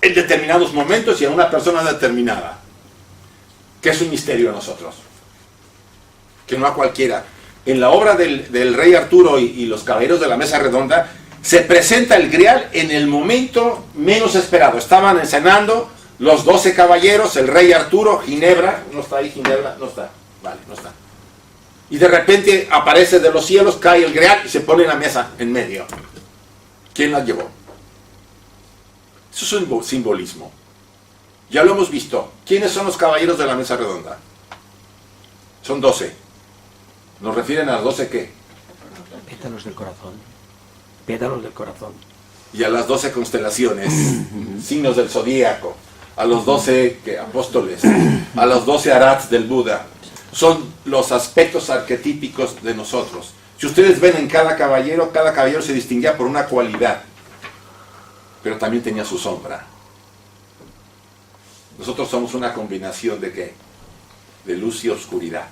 En determinados momentos y a una persona determinada. Que es un misterio a nosotros. Que no a cualquiera. En la obra del rey Arturo y los caballeros de la mesa redonda, se presenta el grial en el momento menos esperado. Estaban cenando los 12 caballeros, el rey Arturo, Ginebra, no está ahí Ginebra, no está, vale, no está. Y de repente aparece de los cielos, cae el grial y se pone en la mesa en medio. ¿Quién la llevó? Eso es un simbolismo. Ya lo hemos visto. ¿Quiénes son los caballeros de la mesa redonda? Son 12. ¿Nos refieren a los 12 qué? Pétalos del corazón. Pétalos del corazón. Y a las 12 constelaciones, signos del zodíaco, a los 12 apóstoles, a los 12 arats del Buda. Son los aspectos arquetípicos de nosotros. Si ustedes ven en cada caballero se distinguía por una cualidad, pero también tenía su sombra. Nosotros somos una combinación de ¿qué? De luz y oscuridad.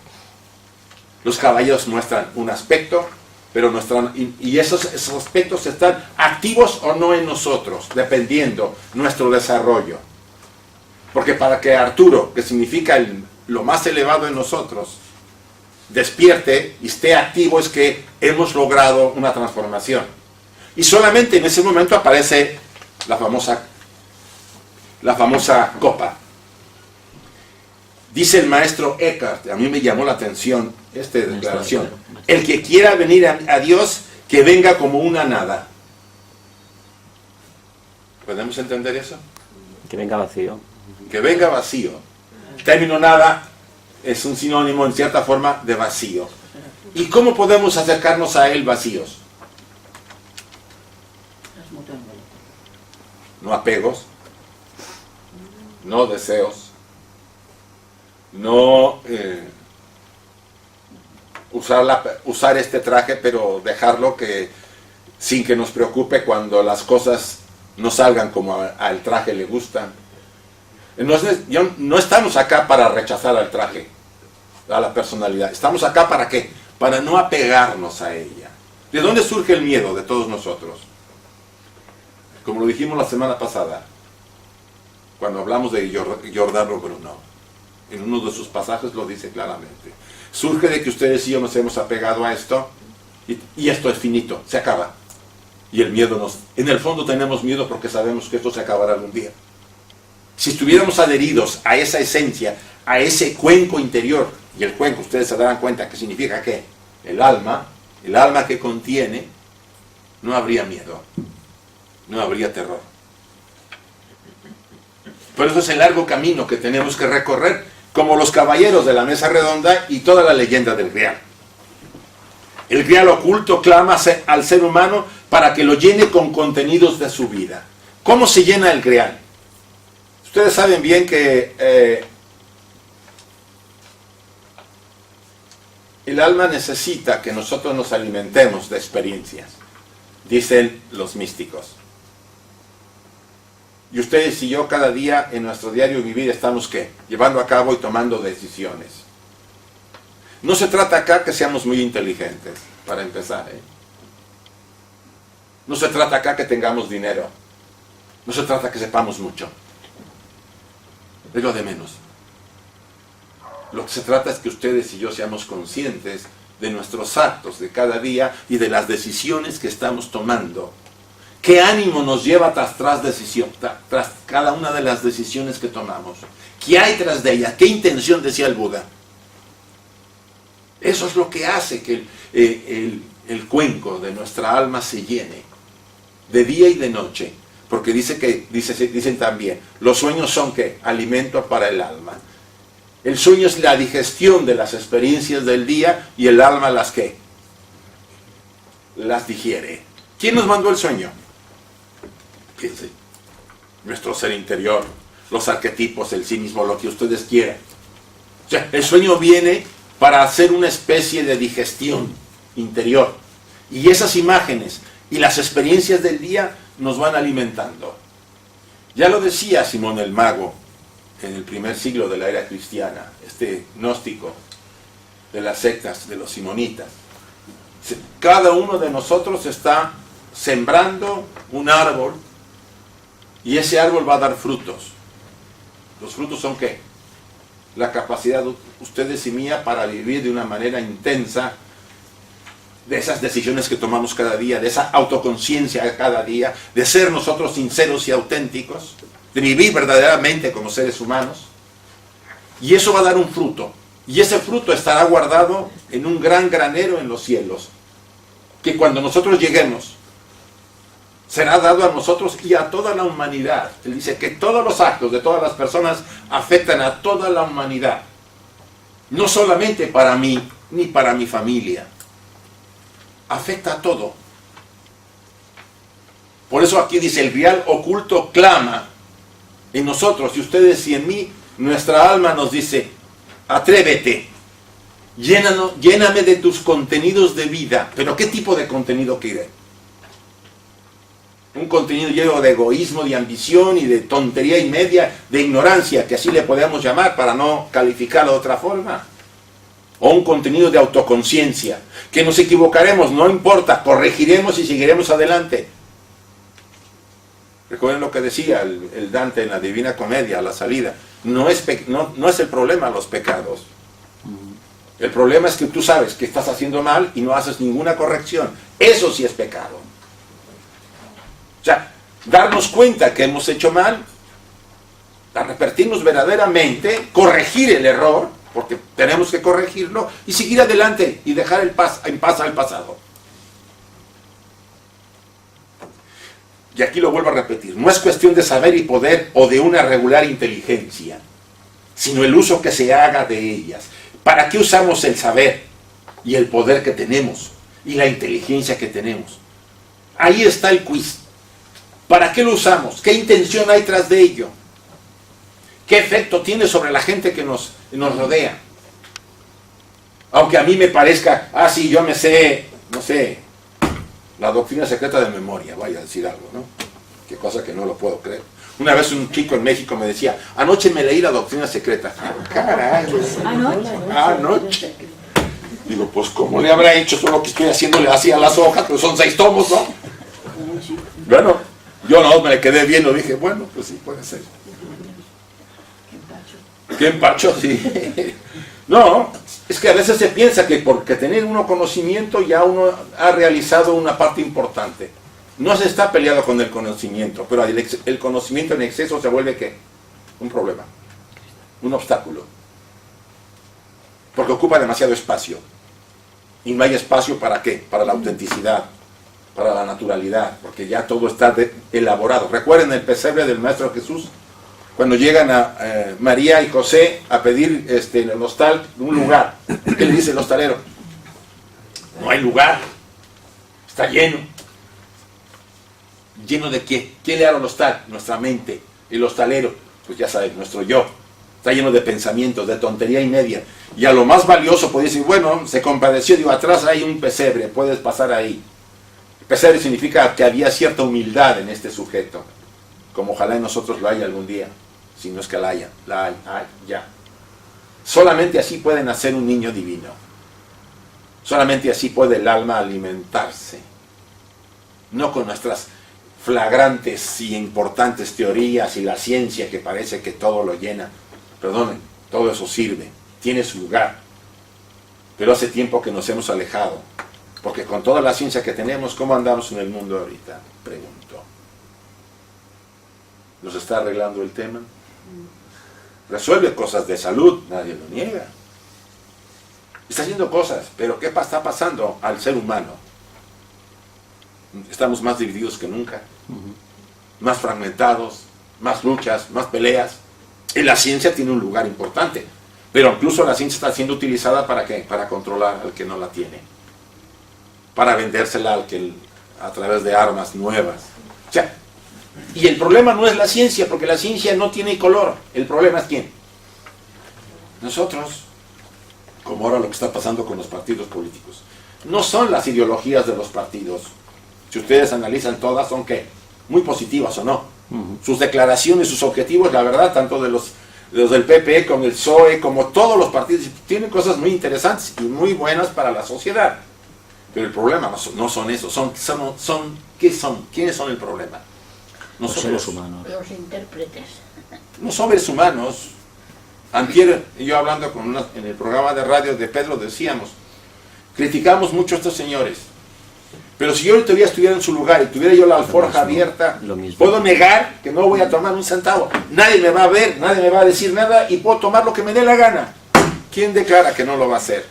Los caballeros muestran un aspecto, pero esos aspectos están activos o no en nosotros, dependiendo nuestro desarrollo. Porque para que Arturo, que significa lo más elevado en nosotros, despierte y esté activo es que hemos logrado una transformación. Y solamente en ese momento aparece la famosa copa. Dice el maestro Eckhart, a mí me llamó la atención esta declaración: el que quiera venir a Dios, que venga como una nada. ¿Podemos entender eso? Que venga vacío. Que venga vacío. El término nada es un sinónimo en cierta forma de vacío. ¿Y cómo podemos acercarnos a él vacíos? No apegos, no deseos, no usar este traje, pero dejarlo sin que nos preocupe cuando las cosas no salgan como al traje le gustan. No estamos acá para rechazar al traje, a la personalidad. Estamos acá ¿para qué? Para no apegarnos a ella. ¿De dónde surge el miedo de todos nosotros? Como lo dijimos la semana pasada, cuando hablamos de Giordano Bruno, en uno de sus pasajes lo dice claramente. Surge de que ustedes y yo nos hemos apegado a esto, y esto es finito, se acaba. Y el miedo en el fondo tenemos miedo porque sabemos que esto se acabará algún día. Si estuviéramos adheridos a esa esencia, a ese cuenco interior, y el cuenco, ustedes se darán cuenta que significa ¿qué? El alma que contiene, no habría miedo, no habría terror. Por eso es el largo camino que tenemos que recorrer, como los caballeros de la mesa redonda y toda la leyenda del Grial. El Grial oculto clama al ser humano para que lo llene con contenidos de su vida. ¿Cómo se llena el Grial? Ustedes saben bien que el alma necesita que nosotros nos alimentemos de experiencias, dicen los místicos. Y ustedes y yo cada día en nuestro diario vivir estamos ¿qué? Llevando a cabo y tomando decisiones. No se trata acá que seamos muy inteligentes, para empezar, ¿eh? No se trata acá que tengamos dinero. No se trata que sepamos mucho. Es lo de menos. Lo que se trata es que ustedes y yo seamos conscientes de nuestros actos de cada día y de las decisiones que estamos tomando. ¿Qué ánimo nos lleva tras cada una de las decisiones que tomamos? ¿Qué hay tras de ellas? ¿Qué intención decía el Buda? Eso es lo que hace que el cuenco de nuestra alma se llene, de día y de noche. Porque dicen también, los sueños son ¿qué? Alimento para el alma. El sueño es la digestión de las experiencias del día y el alma las ¿qué? Las digiere. ¿Quién nos mandó el sueño? Fíjense, nuestro ser interior, los arquetipos, el sí mismo, lo que ustedes quieran. O sea, el sueño viene para hacer una especie de digestión interior. Y esas imágenes y las experiencias del día nos van alimentando. Ya lo decía Simón el Mago en el primer siglo de la era cristiana, este gnóstico de las sectas de los simonitas. Cada uno de nosotros está sembrando un árbol y ese árbol va a dar frutos. ¿Los frutos son qué? La capacidad de ustedes y mía para vivir de una manera intensa de esas decisiones que tomamos cada día, de esa autoconciencia cada día, de ser nosotros sinceros y auténticos, de vivir verdaderamente como seres humanos. Y eso va a dar un fruto. Y ese fruto estará guardado en un gran granero en los cielos, que cuando nosotros lleguemos, será dado a nosotros y a toda la humanidad. Él dice que todos los actos de todas las personas afectan a toda la humanidad. No solamente para mí, ni para mi familia. Afecta a todo. Por eso aquí dice, el Grial oculto clama en nosotros, y ustedes y en mí, nuestra alma nos dice, atrévete, lléname de tus contenidos de vida. ¿Pero qué tipo de contenido quiere? Un contenido lleno de egoísmo, de ambición y de tontería y media, de ignorancia, que así le podemos llamar para no calificarlo de otra forma. O un contenido de autoconciencia, que nos equivocaremos, no importa, corregiremos y seguiremos adelante. Recuerden lo que decía el Dante en la Divina Comedia, a la salida. No es el problema los pecados. El problema es que tú sabes que estás haciendo mal y no haces ninguna corrección. Eso sí es pecado. O sea, darnos cuenta que hemos hecho mal, arrepentirnos verdaderamente, corregir el error, porque tenemos que corregirlo, y seguir adelante y dejar en paz al pasado. Y aquí lo vuelvo a repetir, no es cuestión de saber y poder o de una regular inteligencia, sino el uso que se haga de ellas. ¿Para qué usamos el saber y el poder que tenemos y la inteligencia que tenemos? Ahí está el quiz. ¿Para qué lo usamos? ¿Qué intención hay tras de ello? ¿Qué efecto tiene sobre la gente que nos rodea? Aunque a mí me parezca, sí, yo me sé, no sé, la doctrina secreta de memoria, vaya a decir algo, ¿no? Qué cosa que no lo puedo creer. Una vez un chico en México me decía, anoche me leí la doctrina secreta. Caray. Anoche. Digo, pues ¿cómo le habrá hecho? Eso lo que estoy haciéndole así a las hojas, pues son 6 tomos, ¿no? Bueno, yo no me quedé viendo, dije, bueno, pues sí, puede ser. ¿Qué empacho? Sí. No, es que a veces se piensa que porque tener uno conocimiento ya uno ha realizado una parte importante. No se está peleado con el conocimiento, pero el conocimiento en exceso se vuelve ¿qué? Un problema, un obstáculo. Porque ocupa demasiado espacio. Y no hay espacio ¿para qué? Para la autenticidad, para la naturalidad, porque ya todo está elaborado. Recuerden el pesebre del Maestro Jesús, cuando llegan a María y José a pedir en el hostal un lugar. ¿Qué le dice el hostalero? No hay lugar, está lleno. ¿Lleno de qué? ¿Quién le hará el hostal? Nuestra mente. El hostalero, pues ya sabes, nuestro yo. Está lleno de pensamientos, de tontería y media. Y a lo más valioso podía decir, bueno, se compadeció, digo, atrás hay un pesebre, puedes pasar ahí. El pesebre significa que había cierta humildad en este sujeto, como ojalá en nosotros lo haya algún día, si no es que la hay, ya. Solamente así puede nacer un niño divino. Solamente así puede el alma alimentarse. No con nuestras flagrantes y importantes teorías y la ciencia que parece que todo lo llena. Perdonen, todo eso sirve, tiene su lugar. Pero hace tiempo que nos hemos alejado. Porque con toda la ciencia que tenemos, ¿cómo andamos en el mundo ahorita? Pregunto. ¿Nos está arreglando el tema? Resuelve cosas de salud, nadie lo niega. Está haciendo cosas, pero ¿qué está pasando al ser humano? Estamos más divididos que nunca, más fragmentados, más luchas, más peleas. Y la ciencia tiene un lugar importante, pero incluso la ciencia está siendo utilizada ¿para qué? Para controlar al que no la tiene, para vendérsela al que a través de armas nuevas. O sea, y el problema no es la ciencia, porque la ciencia no tiene color. El problema es ¿quién? Nosotros. Como ahora lo que está pasando con los partidos políticos. No son las ideologías de los partidos. Si ustedes analizan todas, son ¿qué? Muy positivas o no. Sus declaraciones, sus objetivos, la verdad, tanto de los del PP como el PSOE, como todos los partidos, tienen cosas muy interesantes y muy buenas para la sociedad. Pero el problema no son esos. ¿Qué son? ¿Quiénes son el problema? Los seres humanos. Los intérpretes. Los seres humanos. Antier, yo hablando en el programa de radio de Pedro, decíamos, criticamos mucho a estos señores, pero si yo todavía estuviera en su lugar y tuviera yo la alforja abierta, puedo negar que no voy a tomar un centavo. Nadie me va a ver, nadie me va a decir nada y puedo tomar lo que me dé la gana. ¿Quién declara que no lo va a hacer?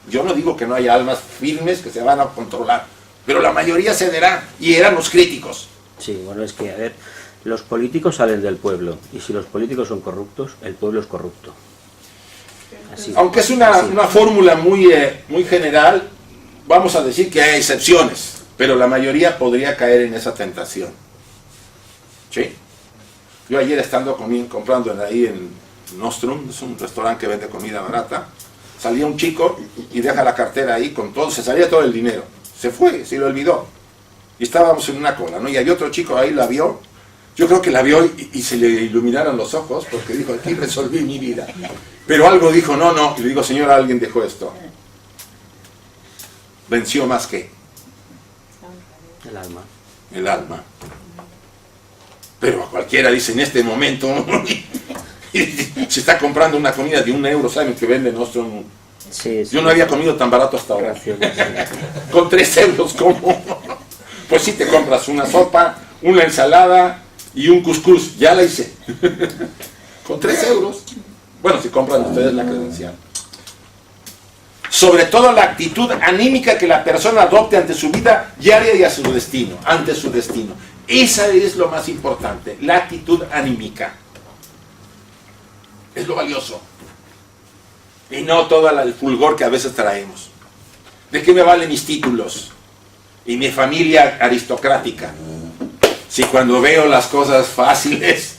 Yo no digo que no haya almas firmes que se van a controlar, pero la mayoría cederá, y eran los críticos. Sí, bueno, es que, a ver, los políticos salen del pueblo, y si los políticos son corruptos, el pueblo es corrupto. Así. Aunque es una fórmula muy general, vamos a decir que hay excepciones, pero la mayoría podría caer en esa tentación. ¿Sí? Yo ayer estando comprando ahí en Nostrum, es un restaurante que vende comida barata, salía un chico y deja la cartera ahí con todo, se salía todo el dinero. Se fue, se lo olvidó. Y estábamos en una cola, ¿no? Y había otro chico ahí, la vio. Yo creo que la vio y se le iluminaron los ojos porque dijo, aquí resolví mi vida. Pero algo dijo, no. Y le digo, señora, alguien dejó esto. Venció más que El alma. el alma. Pero a cualquiera dice, en este momento, se está comprando una comida de €1, ¿saben que vende nuestro Sí, sí. Yo no había comido tan barato hasta ahora. Raciones, sí. Con 3 euros como. Pues sí, te compras una sopa, una ensalada y un cuscús. Ya la hice. Con 3 euros. Bueno, si compran ustedes la credencial. Sobre todo la actitud anímica que la persona adopte ante su vida diaria y a su destino, ante su destino. Esa es lo más importante, la actitud anímica. Es lo valioso. Y no todo el fulgor que a veces traemos. ¿De qué me valen mis títulos? Y mi familia aristocrática. Si cuando veo las cosas fáciles,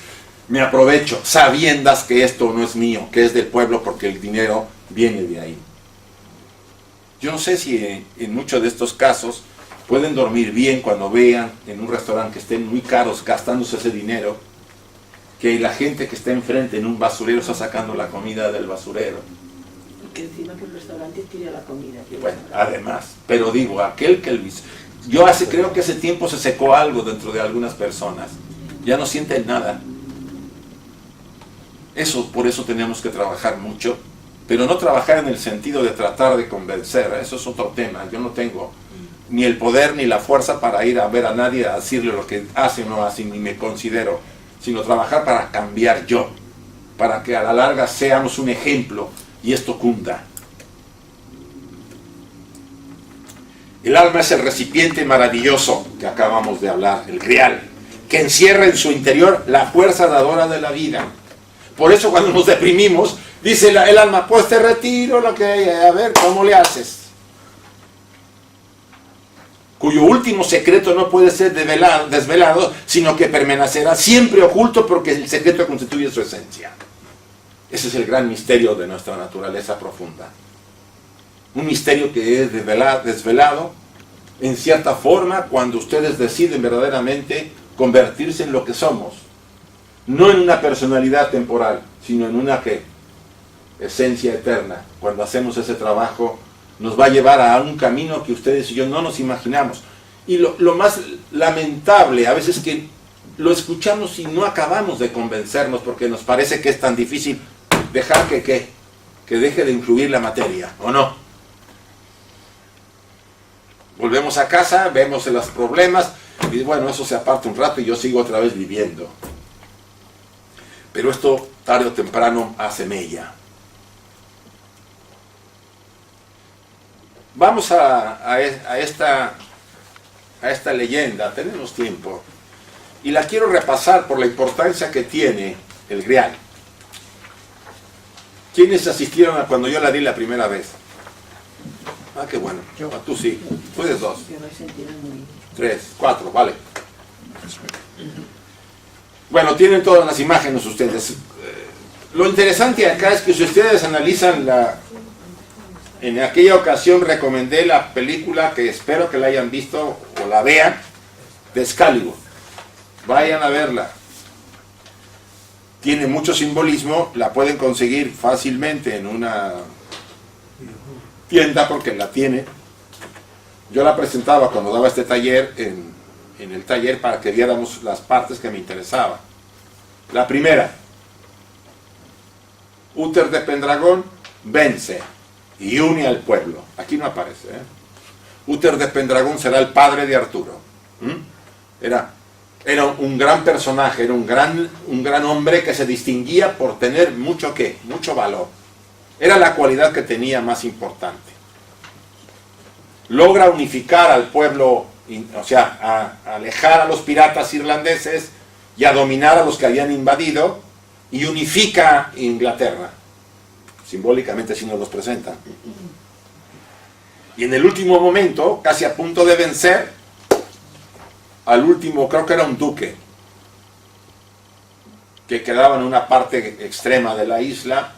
me aprovecho, sabiendas que esto no es mío, que es del pueblo, porque el dinero viene de ahí. Yo no sé si en muchos de estos casos pueden dormir bien cuando vean en un restaurante que estén muy caros gastándose ese dinero, que la gente que está enfrente en un basurero está sacando la comida del basurero. Y que encima que el restaurante tire la comida. Y bueno, además, pero digo, aquel que creo que ese tiempo se secó algo dentro de algunas personas. Ya no sienten nada. Por eso tenemos que trabajar mucho, pero no trabajar en el sentido de tratar de convencer. Eso es otro tema. Yo no tengo ni el poder ni la fuerza para ir a ver a nadie a decirle lo que hace o no hace, ni me considero, sino trabajar para cambiar yo, para que a la larga seamos un ejemplo y esto cunda. El alma es el recipiente maravilloso que acabamos de hablar, el grial, que encierra en su interior la fuerza dadora de la vida. Por eso cuando nos deprimimos, dice el alma, pues te retiro lo que hay, a ver cómo le haces. Cuyo último secreto no puede ser desvelado, sino que permanecerá siempre oculto porque el secreto constituye su esencia. Ese es el gran misterio de nuestra naturaleza profunda. Un misterio que es desvelado en cierta forma cuando ustedes deciden verdaderamente convertirse en lo que somos. No en una personalidad temporal, sino en una esencia eterna. Cuando hacemos ese trabajo, nos va a llevar a un camino que ustedes y yo no nos imaginamos. Y lo más lamentable a veces es que lo escuchamos y no acabamos de convencernos porque nos parece que es tan difícil dejar que deje de influir la materia, ¿o no? Volvemos a casa, vemos los problemas y bueno, eso se aparta un rato y yo sigo otra vez viviendo. Pero esto tarde o temprano hace mella. Vamos a esta leyenda, tenemos tiempo, y la quiero repasar por la importancia que tiene el grial. ¿Quiénes asistieron a cuando yo la di la primera vez? Ah, qué bueno. Yo. Tú sí. Tú eres 2. Yo me sentí muy... 3, 4, vale. Bueno, tienen todas las imágenes ustedes. Lo interesante acá es que si ustedes analizan en aquella ocasión recomendé la película que espero que la hayan visto o la vean, de Excalibur. Vayan a verla. Tiene mucho simbolismo, la pueden conseguir fácilmente en una tienda porque la tiene. Yo la presentaba cuando daba este taller en el taller para que viéramos las partes que me interesaban. La primera, Uther de Pendragón vence y une al pueblo. Aquí no aparece, ¿eh? Uther de Pendragón será el padre de Arturo. Era un gran personaje, era un gran hombre que se distinguía por tener mucho valor. Era la cualidad que tenía más importante. Logra unificar al pueblo, o sea, a alejar a los piratas irlandeses y a dominar a los que habían invadido, y unifica Inglaterra. Simbólicamente así nos los presentan. Y en el último momento, casi a punto de vencer, al último, creo que era un duque, que quedaba en una parte extrema de la isla,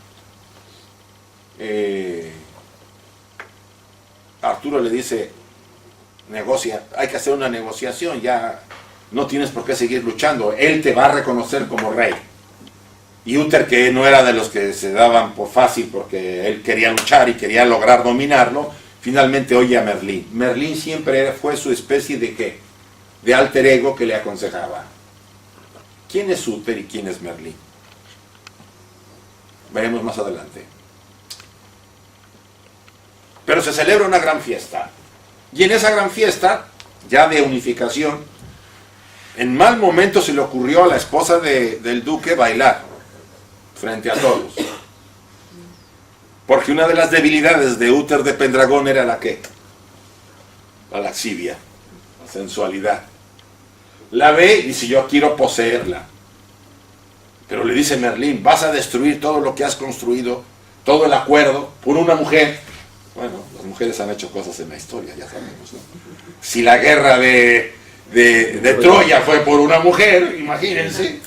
Arturo le dice, negocia, hay que hacer una negociación, ya no tienes por qué seguir luchando, él te va a reconocer como rey. Y Uther, que no era de los que se daban por fácil porque él quería luchar y quería lograr dominarlo, finalmente oye a Merlín. Merlín siempre fue su especie de alter ego que le aconsejaba. ¿Quién es Uther y quién es Merlín? Veremos más adelante. Pero se celebra una gran fiesta. Y en esa gran fiesta, ya de unificación, en mal momento se le ocurrió a la esposa del duque bailar frente a todos. Porque una de las debilidades de Uther de Pendragón era la ¿qué? La lascivia, la sensualidad. La ve y dice, yo quiero poseerla. Pero le dice Merlín, vas a destruir todo lo que has construido, todo el acuerdo, por una mujer. Bueno, las mujeres han hecho cosas en la historia, ya sabemos, ¿no? Si la guerra de Troya fue por una mujer, imagínense,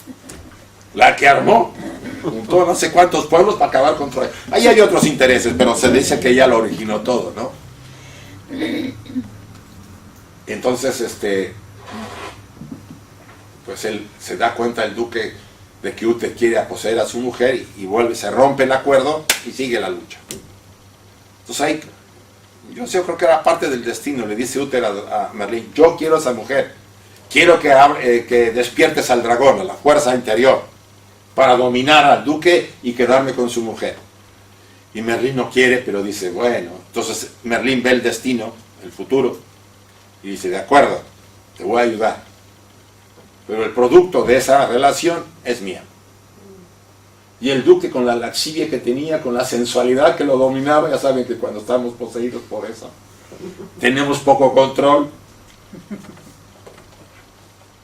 la que armó, juntó no sé cuántos pueblos para acabar con Troya. Ahí hay otros intereses, pero se dice que ella lo originó todo, ¿no? Entonces, pues él se da cuenta, el duque, de que Uther quiere poseer a su mujer y vuelve, se rompe el acuerdo y sigue la lucha. Entonces ahí, yo creo que era parte del destino, le dice Uther a Merlín, yo quiero a esa mujer, quiero que despiertes al dragón, a la fuerza interior, para dominar al duque y quedarme con su mujer. Y Merlín no quiere, pero dice, bueno, entonces Merlín ve el destino, el futuro, y dice, de acuerdo, te voy a ayudar, pero el producto de esa relación es mía. Y el duque, con la laxivia que tenía, con la sensualidad que lo dominaba, ya saben que cuando estamos poseídos por eso, tenemos poco control,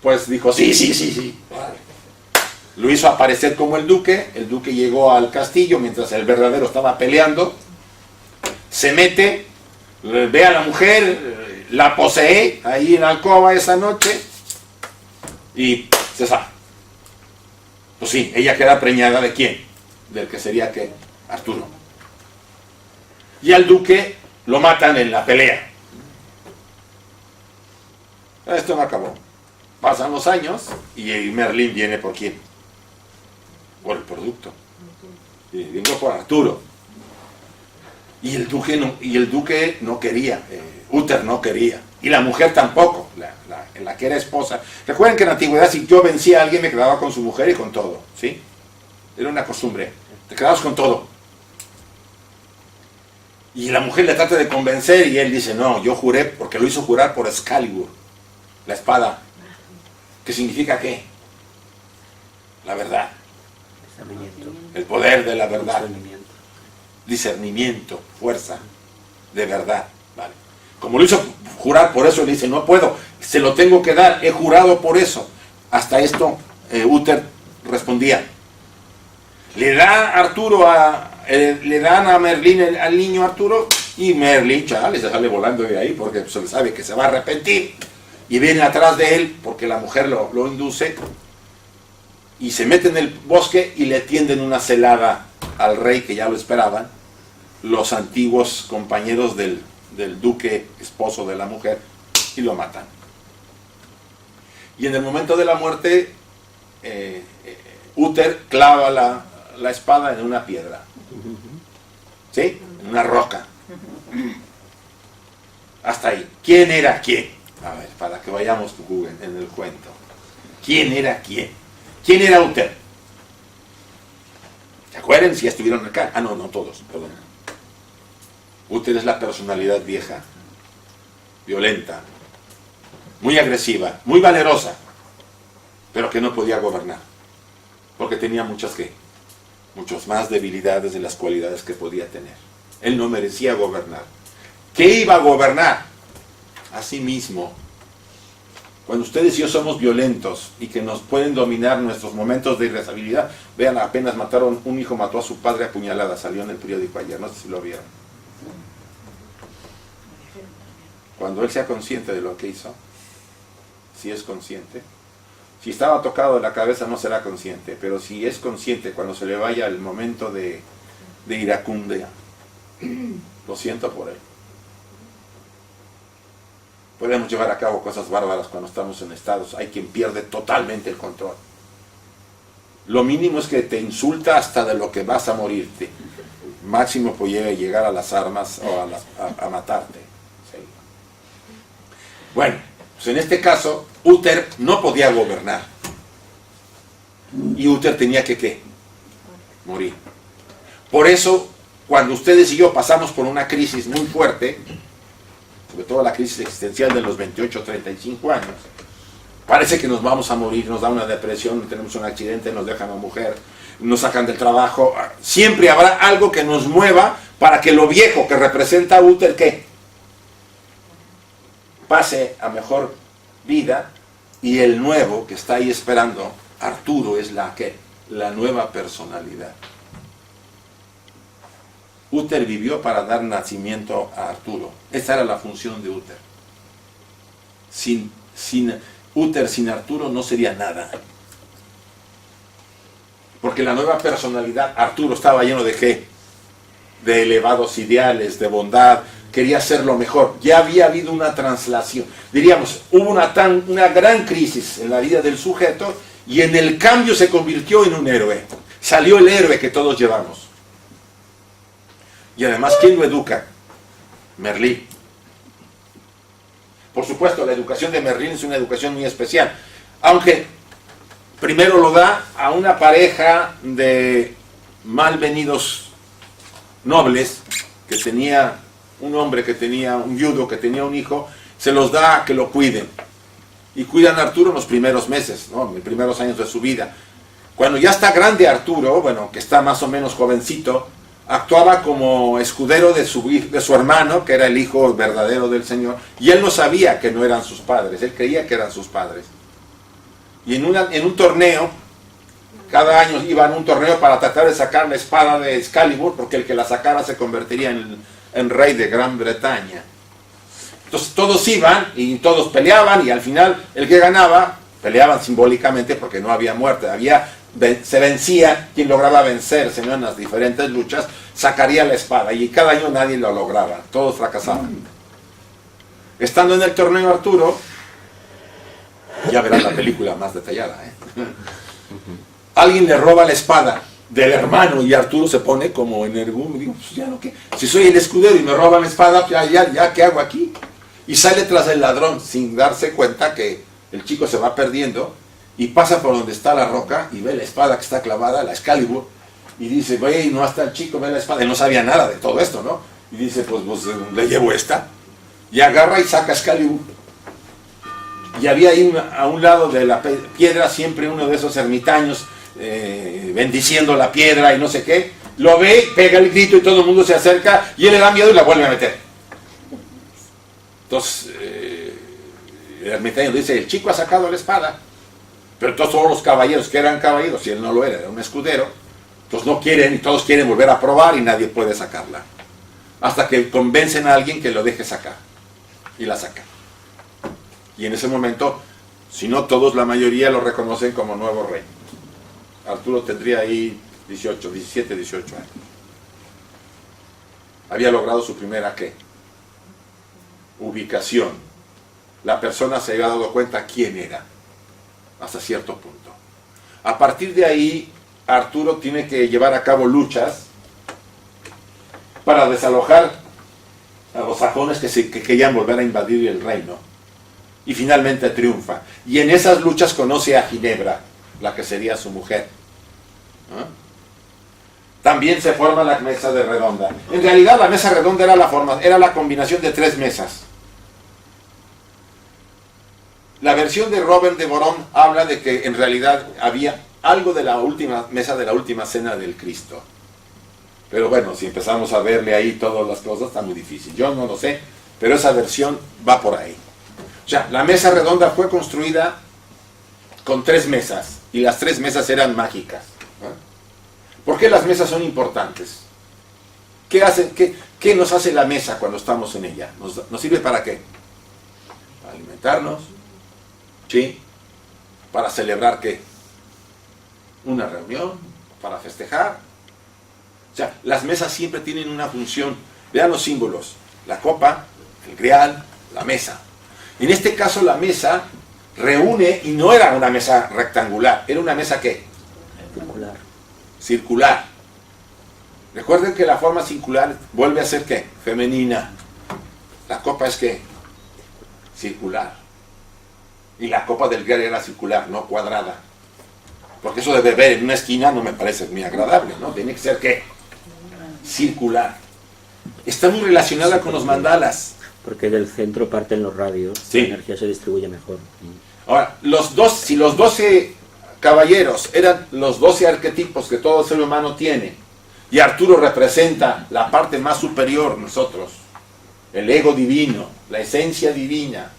pues dijo, sí, vale. Lo hizo aparecer como el duque llegó al castillo mientras el verdadero estaba peleando, se mete, ve a la mujer, la posee ahí en la alcoba esa noche, y se sabe. Pues sí, ella queda preñada ¿de quién? Del que sería ¿qué? Arturo. Y al duque lo matan en la pelea. Esto no acabó. Pasan los años y Merlín viene ¿por quién? Por el producto. Vino por Arturo. Y el duque no quería, Uther no quería. Y la mujer tampoco, la que era esposa. Recuerden que en la antigüedad, si yo vencía a alguien, me quedaba con su mujer y con todo, ¿sí? Era una costumbre. Te quedabas con todo. Y la mujer le trata de convencer y él dice, no, yo juré, porque lo hizo jurar por Excalibur, la espada. ¿Qué significa qué? La verdad. El poder de la verdad. Discernimiento, fuerza, de verdad. Vale. Como lo hizo jurar por eso, le dice, no puedo, se lo tengo que dar, he jurado por eso. Hasta esto, Uther respondía. Le da Arturo le dan a Merlín al niño Arturo, y Merlín, chale, se sale volando de ahí, porque se sabe que se va a arrepentir, y viene atrás de él, porque la mujer lo induce, y se mete en el bosque, y le tienden una celada al rey, que ya lo esperaban, los antiguos compañeros del duque, esposo de la mujer, y lo matan. Y en el momento de la muerte, Uther clava la espada en una piedra, ¿sí? En una roca. Hasta ahí. ¿Quién era quién? A ver, para que vayamos en el cuento. ¿Quién era quién? ¿Quién era Uther? ¿Se acuerdan si ya estuvieron acá? Ah, no todos, perdón. Uther es la personalidad vieja, violenta, muy agresiva, muy valerosa, pero que no podía gobernar, porque tenía muchas más debilidades de las cualidades que podía tener. Él no merecía gobernar. ¿Qué iba a gobernar? A sí mismo. Cuando ustedes y yo somos violentos y que nos pueden dominar nuestros momentos de irritabilidad, vean, apenas mataron, un hijo mató a su padre a puñaladas, salió en el periódico ayer, no sé si lo vieron. Cuando él sea consciente de lo que hizo, si es consciente, si estaba tocado de la cabeza no será consciente, pero si es consciente cuando se le vaya el momento de iracundia, lo siento por él. Podemos llevar a cabo cosas bárbaras cuando estamos en estados. Hay quien pierde totalmente el control. Lo mínimo es que te insulta hasta de lo que vas a morirte. Máximo puede llegar a las armas o a matarte. ¿Sí? Bueno, pues en este caso, Uther no podía gobernar. Y Uther tenía que, ¿qué? Morir. Por eso, cuando ustedes y yo pasamos por una crisis muy fuerte, sobre todo la crisis existencial de los 28, 35 años, parece que nos vamos a morir, nos da una depresión, tenemos un accidente, nos dejan a mujer, nos sacan del trabajo. Siempre habrá algo que nos mueva para que lo viejo que representa Uther, ¿qué? Pase a mejor vida, y el nuevo que está ahí esperando, Arturo, es la nueva personalidad. Uther vivió para dar nacimiento a Arturo. Esa era la función de Uther. Sin Uther, sin Arturo, no sería nada. Porque la nueva personalidad, Arturo, estaba lleno de ¿qué? De elevados ideales, de bondad, quería ser lo mejor. Ya había habido una translación. Diríamos, hubo una gran crisis en la vida del sujeto, y en el cambio se convirtió en un héroe. Salió el héroe que todos llevamos. Y además, ¿quién lo educa? Merlín. Por supuesto, la educación de Merlín es una educación muy especial. Aunque primero lo da a una pareja de malvenidos nobles, que tenía un hombre que tenía un viudo, que tenía un hijo, se los da a que lo cuiden. Y cuidan a Arturo en los primeros meses, ¿no? En los primeros años de su vida. Cuando ya está grande Arturo, bueno, que está más o menos jovencito, actuaba como escudero de su hermano, que era el hijo verdadero del Señor, y él no sabía que no eran sus padres, él creía que eran sus padres. Y en un torneo, cada año iban a un torneo para tratar de sacar la espada de Excalibur, porque el que la sacara se convertiría en rey de Gran Bretaña. Entonces todos iban y todos peleaban, y al final el que ganaba, peleaban simbólicamente porque no había muerte, se vencía, quien lograba vencerse, ¿no? En las diferentes luchas, sacaría la espada, y cada año nadie lo lograba, todos fracasaban. Estando en el torneo Arturo, ya verán la película más detallada, alguien le roba la espada del hermano, y Arturo se pone como energúmeno, digo, pues ya no, ¿qué? Si soy el escudero y me roban la espada, ya, ¿qué hago aquí? Y sale tras el ladrón, sin darse cuenta que el chico se va perdiendo, y pasa por donde está la roca, y ve la espada que está clavada, la Excalibur, y dice, güey, no está el chico, ve la espada. Él no sabía nada de todo esto, ¿no? Y dice, pues le llevo esta. Y agarra y saca Excalibur. Y había ahí a un lado de la piedra siempre uno de esos ermitaños bendiciendo la piedra y no sé qué. Lo ve, pega el grito y todo el mundo se acerca, y él le da miedo y la vuelve a meter. Entonces, el ermitaño dice, el chico ha sacado la espada. Pero todos los caballeros que eran caballeros, y él no lo era un escudero, pues no quieren, y todos quieren volver a probar, y nadie puede sacarla. Hasta que convencen a alguien que lo deje sacar. Y la saca. Y en ese momento, si no todos, la mayoría lo reconocen como nuevo rey. Arturo tendría ahí 17, 18 años. Había logrado su primera, ¿qué? Ubicación. La persona se había dado cuenta quién era, hasta cierto punto. A partir de ahí, Arturo tiene que llevar a cabo luchas para desalojar a los sajones que querían volver a invadir el reino. Y finalmente triunfa. Y en esas luchas conoce a Ginebra, la que sería su mujer. ¿Ah? También se forma la mesa de redonda. En realidad la mesa redonda era la combinación de 3 mesas. La versión de Robert de Boron habla de que en realidad había algo de la última mesa de la última cena del Cristo. Pero bueno, si empezamos a verle ahí todas las cosas, está muy difícil. Yo no lo sé, pero esa versión va por ahí. O sea, la mesa redonda fue construida con 3 mesas, y las 3 mesas eran mágicas. ¿Por qué las mesas son importantes? ¿Qué nos hace la mesa cuando estamos en ella? ¿Nos sirve para qué? Para alimentarnos. ¿Sí? ¿Para celebrar qué? Una reunión, para festejar. O sea, las mesas siempre tienen una función. Vean los símbolos: la copa, el grial, la mesa. En este caso la mesa reúne, y no era una mesa rectangular, era una mesa ¿qué? Circular. Recuerden que la forma circular vuelve a ser ¿qué? Femenina. La copa es ¿qué? Circular. Y la copa del grial era circular, no cuadrada. Porque eso de beber en una esquina no me parece muy agradable, ¿no? Tiene que ser ¿qué? circular. Está muy relacionada con los mandalas. Porque del centro parten los radios, Sí. la energía se distribuye mejor. Ahora, si los 12 caballeros eran los 12 arquetipos que todo ser humano tiene, y Arturo representa la parte más superior, nosotros, el ego divino, la esencia divina,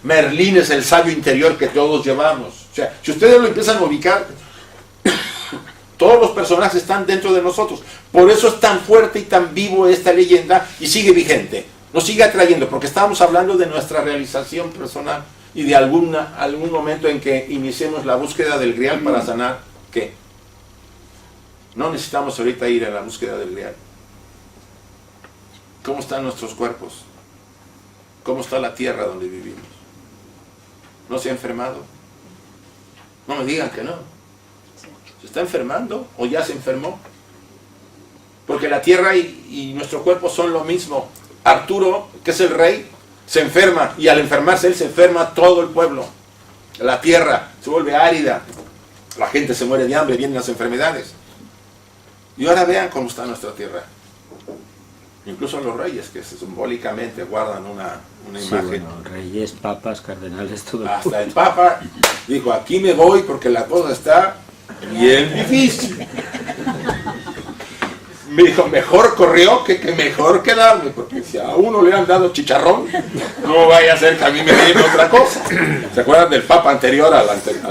Merlín es el sabio interior que todos llevamos. O sea, si ustedes lo empiezan a ubicar, todos los personajes están dentro de nosotros. Por eso es tan fuerte y tan vivo esta leyenda y sigue vigente. Nos sigue atrayendo, porque estamos hablando de nuestra realización personal y de algún momento en que iniciemos la búsqueda del Grial para sanar. ¿Qué? No necesitamos ahorita ir a la búsqueda del Grial. ¿Cómo están nuestros cuerpos? ¿Cómo está la tierra donde vivimos? ¿No se ha enfermado? No me digan que no. ¿Se está enfermando o ya se enfermó? Porque la tierra y nuestro cuerpo son lo mismo. Arturo, que es el rey, se enferma, y al enfermarse él se enferma todo el pueblo. La tierra se vuelve árida, la gente se muere de hambre, vienen las enfermedades. Y ahora vean cómo está nuestra tierra. Incluso los reyes, que simbólicamente guardan una Sí, imagen. bueno, reyes, papas, cardenales, todo. Hasta el Papa dijo, aquí me voy porque la cosa está bien difícil. Me dijo, mejor corrió que mejor quedarme, porque si a uno le han dado chicharrón, no vaya a ser que a mí me den otra cosa. ¿Se acuerdan del Papa anterior al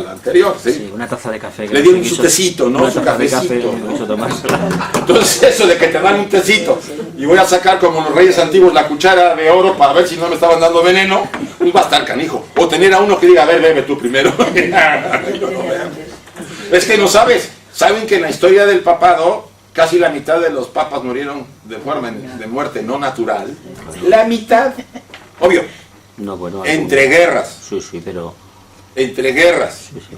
anterior? Sí. Sí, una taza de café. Le dieron su tecito, ¿no? Una Su taza de cafecito. café, no quiso tomársela. Entonces eso de que te dan un tecito y voy a sacar como los reyes antiguos la cuchara de oro para ver si no me estaban dando veneno, pues va a estar canijo. O tener a uno que diga, a ver, bebe tú primero. Yo no veo. Es que no sabes. Saben que en la historia del papado casi la mitad de los papas murieron de muerte no natural. La mitad. Obvio. No, bueno. Entre guerras. Sí, sí, pero. Entre guerras. Sí, sí.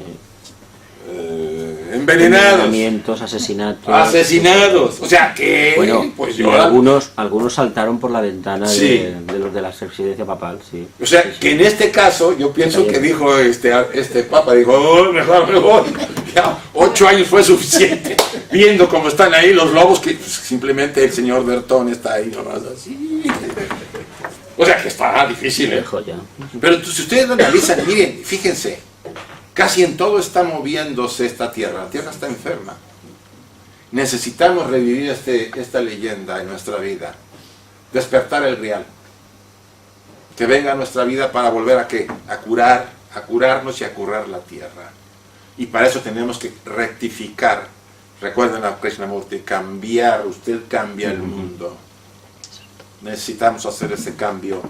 Envenenados. Envenenamientos, asesinatos. Asesinados. O sea que. Bueno, pues y yo. algunos saltaron por la ventana Sí. de los de la residencia papal, sí. O sea, Sí, sí. que en este caso, yo pienso que dijo este papa, dijo, oh, mejor me voy. Ya, 8 años fue suficiente. Viendo cómo están ahí los lobos, que pues, simplemente el señor Bertón está ahí nomás así. O sea, que está difícil, ¿eh? Dejo ya. Pero si ustedes lo analizan, miren, fíjense, casi en todo está moviéndose esta tierra. La tierra está enferma. Necesitamos revivir esta leyenda en nuestra vida. Despertar el Grial. Que venga a nuestra vida para volver a ¿qué? A curarnos y a curar la tierra. Y para eso tenemos que rectificar. Recuerden a Krishnamurti, cambiar. Usted cambia el mundo. Necesitamos hacer ese cambio.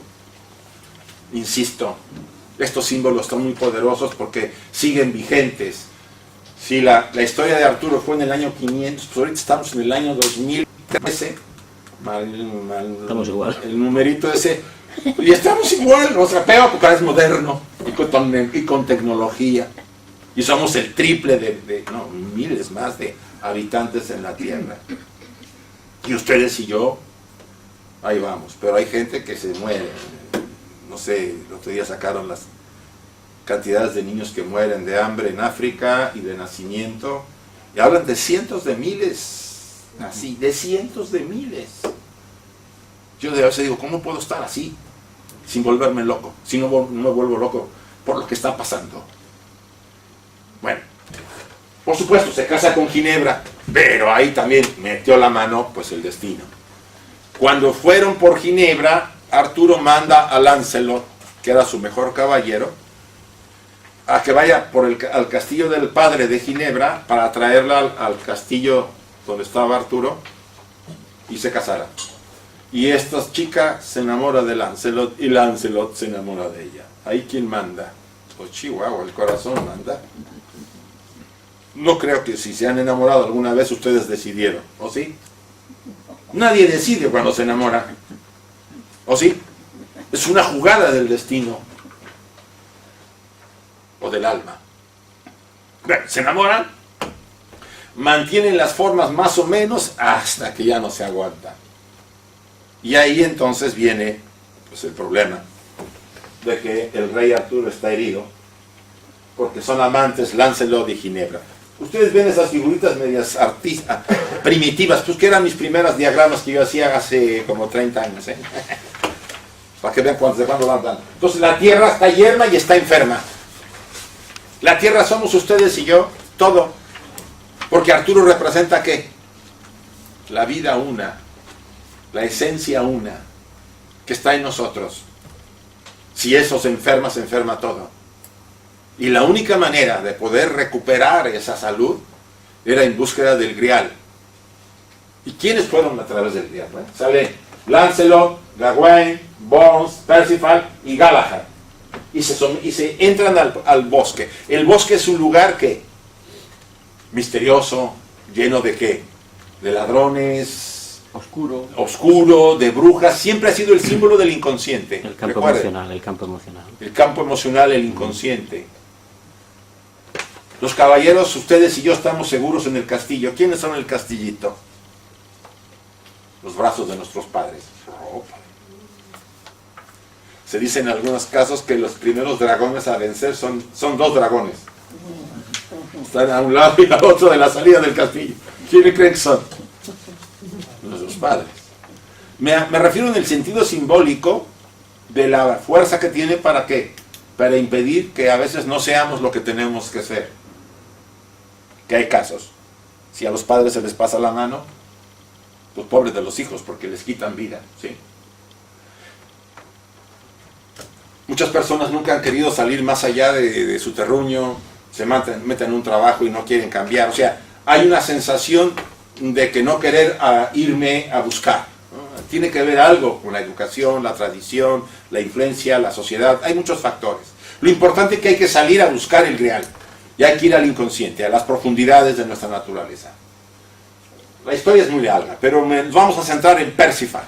Insisto, estos símbolos son muy poderosos porque siguen vigentes. Si la historia de Arturo fue en el año 500, pues ahorita estamos en el año 2013. Estamos igual. El numerito ese. Y estamos igual, o sea, pero porque es moderno y con tecnología. Y somos el triple no, miles más de habitantes en la Tierra. Y ustedes y yo, ahí vamos. Pero hay gente que se muere. No sé, el otro día sacaron las cantidades de niños que mueren de hambre en África y de nacimiento. Y hablan de cientos de miles. Así, de cientos de miles. Yo de veces digo, ¿cómo puedo estar así? Sin volverme loco. Si no me vuelvo loco por lo que está pasando. Bueno, por supuesto, se casa con Ginebra, pero ahí también metió la mano, pues el destino. Cuando fueron por Ginebra, Arturo manda a Lancelot, que era su mejor caballero, a que vaya al castillo del padre de Ginebra para traerla al castillo donde estaba Arturo y se casara. Y esta chica se enamora de Lancelot y Lancelot se enamora de ella. Ahí quién manda. Pues Chihuahua, el corazón manda. No creo que si se han enamorado alguna vez ustedes decidieron, ¿o sí? Nadie decide cuando se enamora, ¿o sí? Es una jugada del destino o del alma. Bueno, se enamoran, mantienen las formas más o menos hasta que ya no se aguantan. Y ahí entonces viene pues, el problema de que el rey Arturo está herido porque son amantes Lancelot y Ginebra. Ustedes ven esas figuritas medias primitivas, pues que eran mis primeros diagramas que yo hacía hace como 30 años, ¿eh? Para que vean de cuándo van dando. Entonces la Tierra está yerma y está enferma. La Tierra somos ustedes y yo, todo. Porque Arturo representa ¿qué? La vida una, la esencia una, que está en nosotros. Si eso se enferma todo. Y la única manera de poder recuperar esa salud era en búsqueda del Grial. ¿Y quiénes fueron a través del Grial? ¿Eh? Sale Lancelot, Gawain, Bones, Percival y Galahad. Y se entran al bosque. El bosque es un lugar que misterioso, lleno de ¿qué? De ladrones, oscuro, de brujas. Siempre ha sido el símbolo del inconsciente. El campo Recuerden, emocional, el campo emocional. el campo emocional, el inconsciente. Los caballeros, ustedes y yo estamos seguros en el castillo. ¿Quiénes son el castillito? Los brazos de nuestros padres. Se dice en algunos casos que los primeros dragones a vencer son 2 dragones. Están a un lado y al otro de la salida del castillo. ¿Quiénes creen que son? Nuestros padres. Me refiero en el sentido simbólico de la fuerza que tiene para ¿qué? Para impedir que a veces no seamos lo que tenemos que ser. Que hay casos. Si a los padres se les pasa la mano, pues pobres de los hijos, porque les quitan vida, ¿sí? Muchas personas nunca han querido salir más allá de su terruño, se meten en un trabajo y no quieren cambiar. O sea, hay una sensación de que no querer irme a buscar, ¿no? Tiene que ver algo con la educación, la tradición, la influencia, la sociedad. Hay muchos factores. Lo importante es que hay que salir a buscar el Grial. Y hay que ir al inconsciente, a las profundidades de nuestra naturaleza. La historia es muy larga, pero nos vamos a centrar en Percival.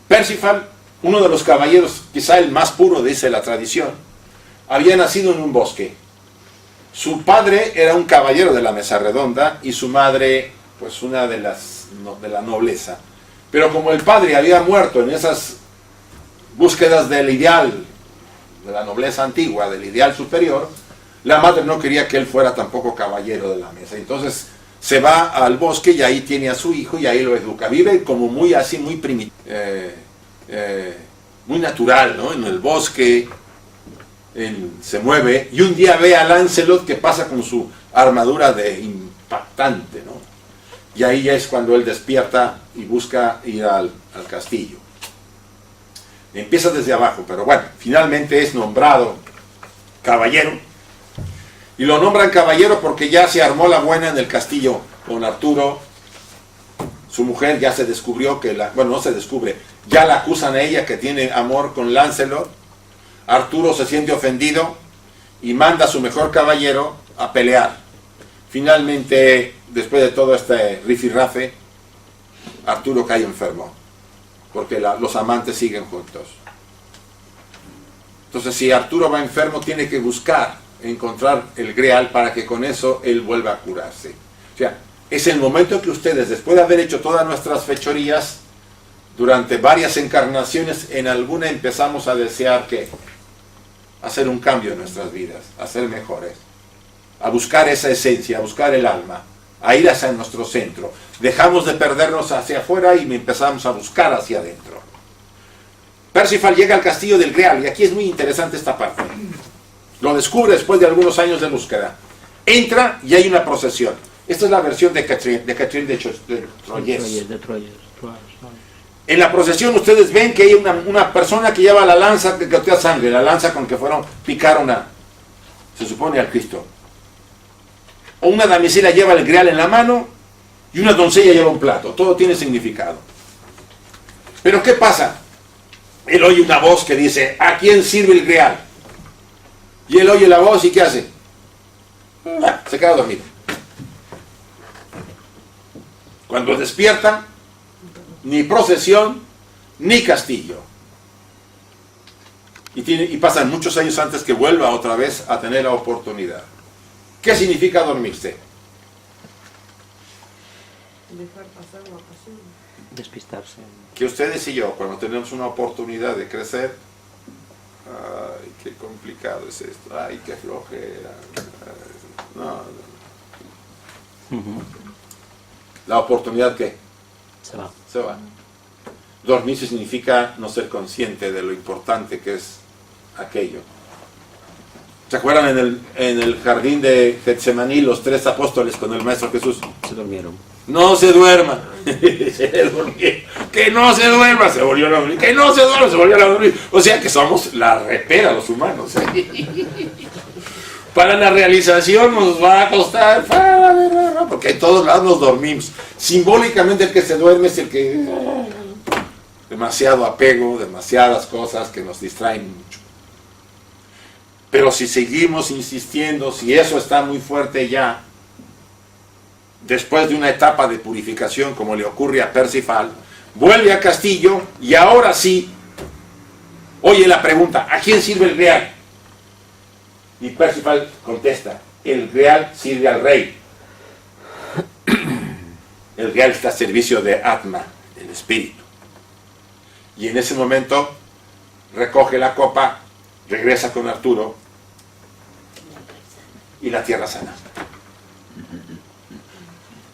Percival, uno de los caballeros, quizá el más puro, dice la tradición, había nacido en un bosque. Su padre era un caballero de la mesa redonda y su madre, pues una de la nobleza. Pero como el padre había muerto en esas búsquedas del ideal, de la nobleza antigua, del ideal superior, la madre no quería que él fuera tampoco caballero de la mesa. Entonces se va al bosque y ahí tiene a su hijo y ahí lo educa. Vive como muy así, muy primitivo, muy natural, ¿no? En el bosque, se mueve y un día ve a Lancelot que pasa con su armadura de impactante, ¿no? Y ahí ya es cuando él despierta y busca ir al castillo. Empieza desde abajo, pero bueno, finalmente es nombrado caballero. Y lo nombran caballero porque ya se armó la buena en el castillo con Arturo. Su mujer ya se descubrió bueno, no se descubre, ya la acusan a ella que tiene amor con Lancelot. Arturo se siente ofendido y manda a su mejor caballero a pelear. Finalmente, después de todo este rifirrafe, Arturo cae enfermo, porque los amantes siguen juntos. Entonces, si Arturo va enfermo, tiene que encontrar el Grial para que con eso él vuelva a curarse. O sea, es el momento que ustedes, después de haber hecho todas nuestras fechorías, durante varias encarnaciones, en alguna empezamos a desear que hacer un cambio en nuestras vidas, a ser mejores, a buscar esa esencia, a buscar el alma, a ir hacia nuestro centro. Dejamos de perdernos hacia afuera y empezamos a buscar hacia adentro. Percival llega al castillo del Grial y aquí es muy interesante esta parte. Lo descubre después de algunos años de búsqueda. Entra y hay una procesión. Esta es la versión de Catherine de Troyes. De Troyes. En la procesión ustedes ven que hay una persona que lleva la lanza que gotea sangre, la lanza con que picaron se supone al Cristo. O una damisela lleva el Grial en la mano y una doncella lleva un plato. Todo tiene significado. Pero ¿qué pasa? Él oye una voz que dice, ¿a quién sirve el Grial? Y él oye la voz y ¿qué hace? Se queda dormido. Cuando despierta, ni procesión, ni castillo. Y pasan muchos años antes que vuelva otra vez a tener la oportunidad. ¿Qué significa dormirse? Dejar pasar la ocasión. Despistarse. Que ustedes y yo, cuando tenemos una oportunidad de crecer, ay, qué complicado es esto, ay, qué flojera, La oportunidad, ¿qué? Se va. Se va. Dormirse significa no ser consciente de lo importante que es aquello. ¿Se acuerdan en el jardín de Getsemaní los 3 apóstoles con el Maestro Jesús? Se durmieron. No se duerma. Se durmieron. Que no se duerma, se volvió a dormir. Que no se duerma, se volvió a dormir. O sea que somos la repera los humanos. Para la realización nos va a costar, porque en todos lados nos dormimos. Simbólicamente el que se duerme es el que... demasiado apego, demasiadas cosas que nos distraen mucho. Pero si seguimos insistiendo, si eso está muy fuerte ya, después de una etapa de purificación como le ocurre a Percival, vuelve a Castillo y ahora sí oye la pregunta: ¿a quién sirve el Grial? Y Percival contesta: el Grial sirve al rey. El Grial está a servicio de Atma, el espíritu. Y en ese momento recoge la copa, regresa con Arturo y la tierra sana.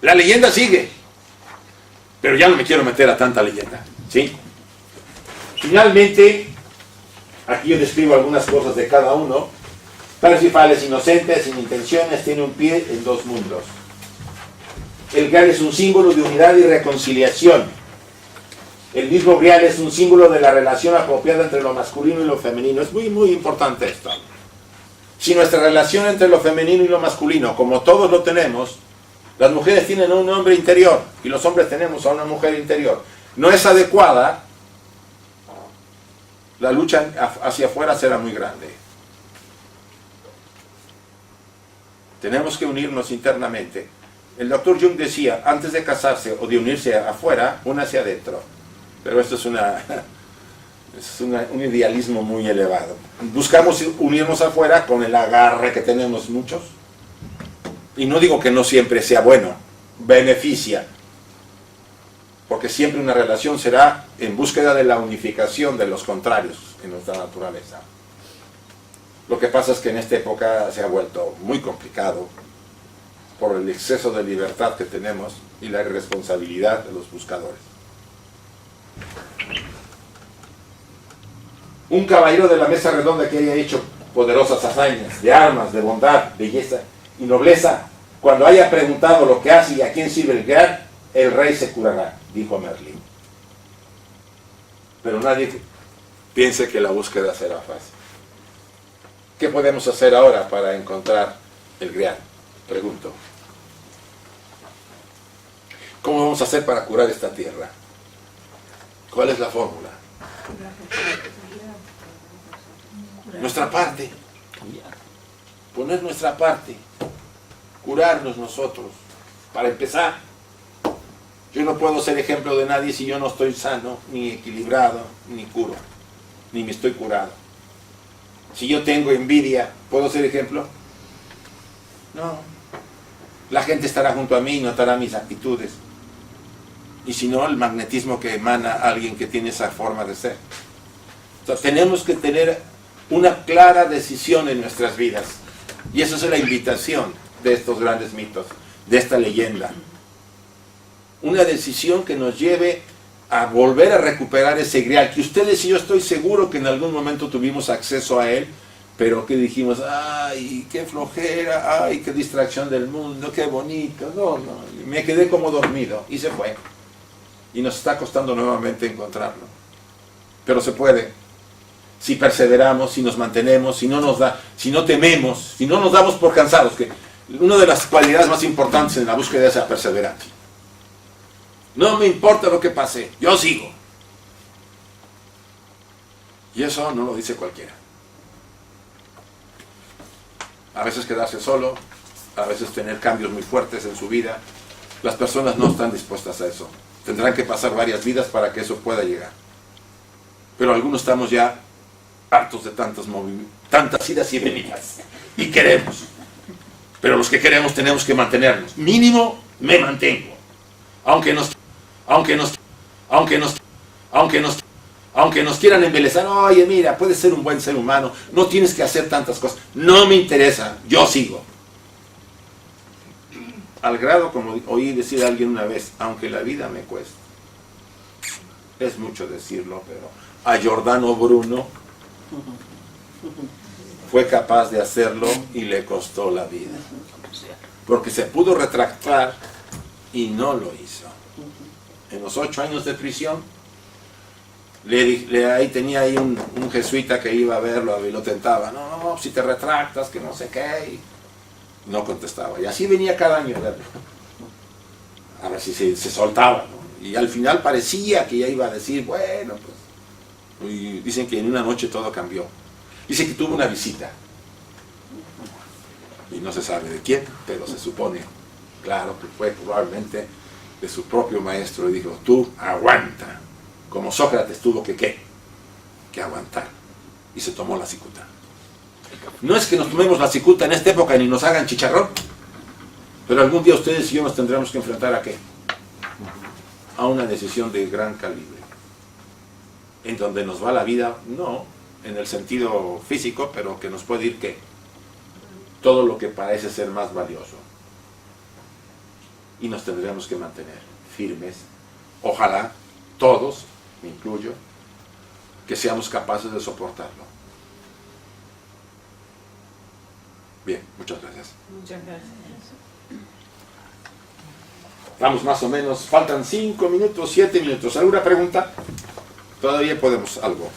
La leyenda sigue, pero ya no me quiero meter a tanta leyenda, ¿sí? Finalmente, aquí yo describo algunas cosas de cada uno. Percival es inocente, sin intenciones, tiene un pie en 2 mundos. El Grial es un símbolo de unidad y reconciliación. El mismo Grial es un símbolo de la relación apropiada entre lo masculino y lo femenino. Es muy, muy importante esto. Si nuestra relación entre lo femenino y lo masculino, como todos lo tenemos, las mujeres tienen a un hombre interior y los hombres tenemos a una mujer interior, no es adecuada, la lucha hacia afuera será muy grande. Tenemos que unirnos internamente. El doctor Jung decía, antes de casarse o de unirse afuera, únase adentro. Pero esto es un idealismo muy elevado. Buscamos unirnos afuera con el agarre que tenemos muchos. Y no digo que no siempre sea bueno, beneficia. Porque siempre una relación será en búsqueda de la unificación de los contrarios en nuestra naturaleza. Lo que pasa es que en esta época se ha vuelto muy complicado por el exceso de libertad que tenemos y la irresponsabilidad de los buscadores. Un caballero de la mesa redonda que haya hecho poderosas hazañas de armas, de bondad, belleza y nobleza, cuando haya preguntado lo que hace y a quién sirve el Grial, el rey se curará, dijo Merlín. Pero nadie piense que la búsqueda será fácil. ¿Qué podemos hacer ahora para encontrar el Grial? Pregunto. ¿Cómo vamos a hacer para curar esta tierra? ¿Cuál es la fórmula? Nuestra parte. Poner nuestra parte. Curarnos nosotros. Para empezar, yo no puedo ser ejemplo de nadie si yo no estoy sano, ni equilibrado, ni curo, ni me estoy curado. Si yo tengo envidia, ¿puedo ser ejemplo? No. La gente estará junto a mí y notará mis actitudes. Y si no, el magnetismo que emana alguien que tiene esa forma de ser. Entonces, tenemos que tener una clara decisión en nuestras vidas. Y esa es la invitación de estos grandes mitos, de esta leyenda. Una decisión que nos lleve a volver a recuperar ese Grial, que ustedes y yo estoy seguro que en algún momento tuvimos acceso a él, pero que dijimos, ay, qué flojera, ay, qué distracción del mundo, qué bonito, no, me quedé como dormido, y se fue. Y nos está costando nuevamente encontrarlo. Pero se puede. Si perseveramos, si nos mantenemos, si no tememos, si no nos damos por cansados, que una de las cualidades más importantes en la búsqueda es la perseverancia. No me importa lo que pase, yo sigo. Y eso no lo dice cualquiera. A veces quedarse solo, a veces tener cambios muy fuertes en su vida. Las personas no están dispuestas a eso. Tendrán que pasar varias vidas para que eso pueda llegar. Pero algunos estamos ya hartos de tantas idas y venidas. Y queremos. Pero los que queremos tenemos que mantenernos. Mínimo me mantengo. Aunque nos quieran embelezar, oye, mira, puedes ser un buen ser humano, no tienes que hacer tantas cosas. No me interesa, yo sigo. al grado, como oí decir a alguien una vez, aunque la vida me cueste. Es mucho decirlo, pero a Giordano Bruno fue capaz de hacerlo y le costó la vida. Porque se pudo retractar y no lo hizo. En los 8 años de prisión, ahí tenía ahí un jesuita que iba a verlo y lo tentaba. No, si te retractas, que no sé qué. Y no contestaba. Y así venía cada año a verlo. A ver si se soltaba, ¿no? Y al final parecía que ya iba a decir, bueno, pues. Y dicen que en una noche todo cambió. Dice que tuvo una visita. Y no se sabe de quién, pero se supone, claro, que fue probablemente de su propio maestro. Y dijo, tú aguanta. Como Sócrates tuvo que aguantar. Y se tomó la cicuta. No es que nos tomemos la cicuta en esta época ni nos hagan chicharrón. Pero algún día ustedes y yo nos tendremos que enfrentar ¿a qué? A una decisión de gran calibre. En donde nos va la vida, no en el sentido físico, pero que nos puede ir ¿qué? Todo lo que parece ser más valioso. Y nos tendremos que mantener firmes. Ojalá, todos, me incluyo, que seamos capaces de soportarlo. Bien, muchas gracias. Muchas gracias. Vamos más o menos, faltan 5 minutos, 7 minutos. ¿Alguna pregunta? Todavía podemos algo.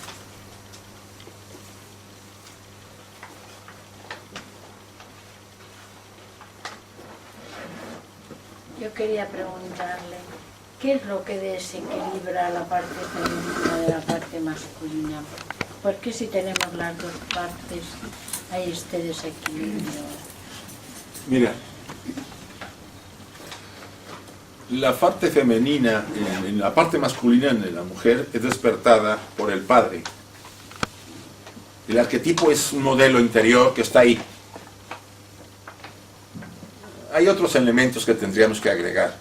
Yo quería preguntarle, ¿qué es lo que desequilibra la parte femenina de la parte masculina? ¿Por qué si tenemos las dos partes hay este desequilibrio? Mira, la parte femenina, en la parte masculina de la mujer es despertada por el padre. El arquetipo es un modelo interior que está ahí. Hay otros elementos que tendríamos que agregar.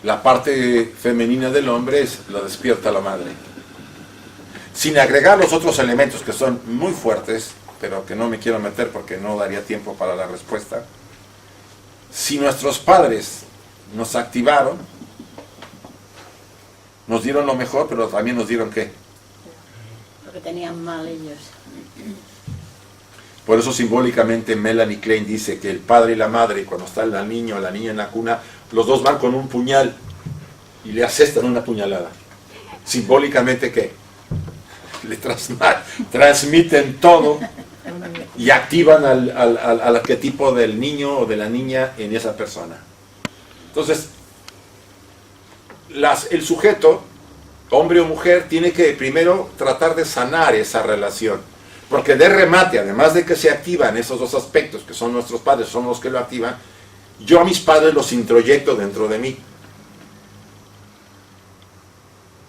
La parte femenina del hombre lo despierta la madre. Sin agregar los otros elementos que son muy fuertes, pero que no me quiero meter porque no daría tiempo para la respuesta. Si nuestros padres nos activaron, nos dieron lo mejor, pero también nos dieron ¿qué? Lo que tenían mal ellos. Por eso simbólicamente Melanie Klein dice que el padre y la madre, cuando está el niño o la niña en la cuna, los dos van con un puñal y le asestan una puñalada. Simbólicamente ¿qué? Le transmiten todo y activan al arquetipo del niño o de la niña en esa persona. Entonces, el sujeto, hombre o mujer, tiene que primero tratar de sanar esa relación. Porque de remate, además de que se activan esos dos aspectos, que son nuestros padres, son los que lo activan, yo a mis padres los introyecto dentro de mí.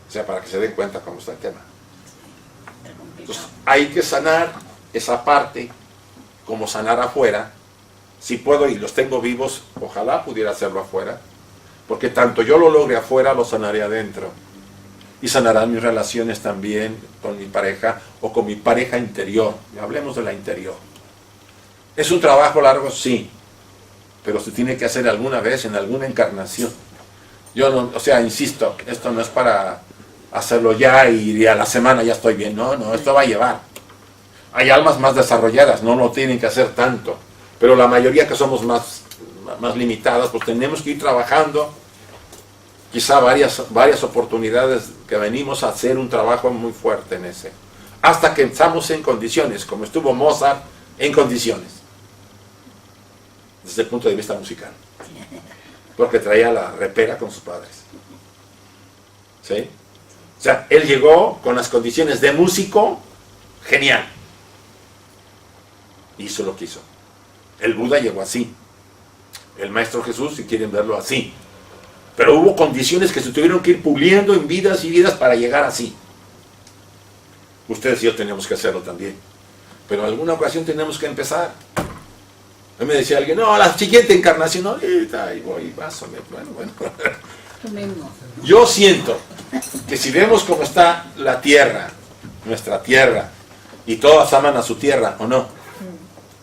O sea, para que se den cuenta cómo está el tema. Entonces, hay que sanar esa parte, como sanar afuera. Si puedo y los tengo vivos, ojalá pudiera hacerlo afuera. Porque tanto yo lo logre afuera, lo sanaré adentro. Y sanarán mis relaciones también con mi pareja o con mi pareja interior. Hablemos de la interior. ¿Es un trabajo largo? Sí. Pero se tiene que hacer alguna vez, en alguna encarnación. Yo no, o sea, insisto, esto no es para hacerlo ya y a la semana ya estoy bien. No, esto va a llevar. Hay almas más desarrolladas, no lo tienen que hacer tanto. Pero la mayoría que somos más limitadas, pues tenemos que ir trabajando. Quizá varias oportunidades que venimos a hacer un trabajo muy fuerte en ese. Hasta que estamos en condiciones, como estuvo Mozart, en condiciones. Desde el punto de vista musical. Porque traía la repera con sus padres. ¿Sí? O sea, él llegó con las condiciones de músico, genial. Hizo lo que hizo. El Buda llegó así. El Maestro Jesús, si quieren verlo así. Pero hubo condiciones que se tuvieron que ir puliendo en vidas y vidas para llegar así. Ustedes y yo tenemos que hacerlo también. Pero en alguna ocasión tenemos que empezar. A mí me decía alguien, no, la siguiente encarnación, ahorita, ahí voy, vas a ver, bueno. Tú mismo. Yo siento que si vemos cómo está la tierra, nuestra tierra, y todas aman a su tierra, ¿o no?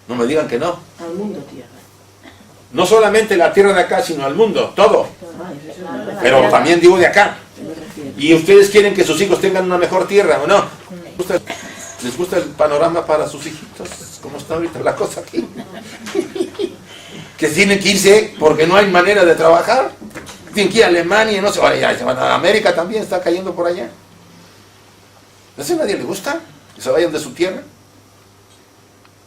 No me digan que no. Al mundo tierra. No solamente la tierra de acá, sino al mundo, todo. Ah, eso es verdad. Pero también digo de acá. Me refiero. ¿Y ustedes quieren que sus hijos tengan una mejor tierra o no? ¿Les gusta el panorama para sus hijitos? ¿Cómo está ahorita la cosa aquí? Que tienen que irse porque no hay manera de trabajar. Tienen que ir a Alemania, no sé, ya se van a América también, está cayendo por allá. ¿A eso a nadie le gusta? Que se vayan de su tierra.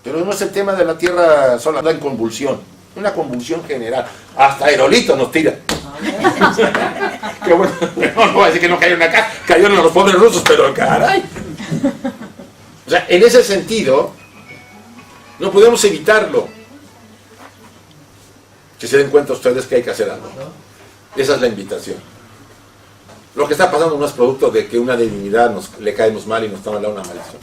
Pero no es el tema de la tierra sola, anda en convulsión. Una convulsión general. Hasta aerolito nos tira. Que bueno, no voy a decir que no cayeron acá, cayeron los pobres rusos, pero caray. O sea, en ese sentido, no podemos evitarlo. Que se den cuenta ustedes que hay que hacer algo. Esa es la invitación. Lo que está pasando no es producto de que una divinidad le caemos mal y nos toma una maldición.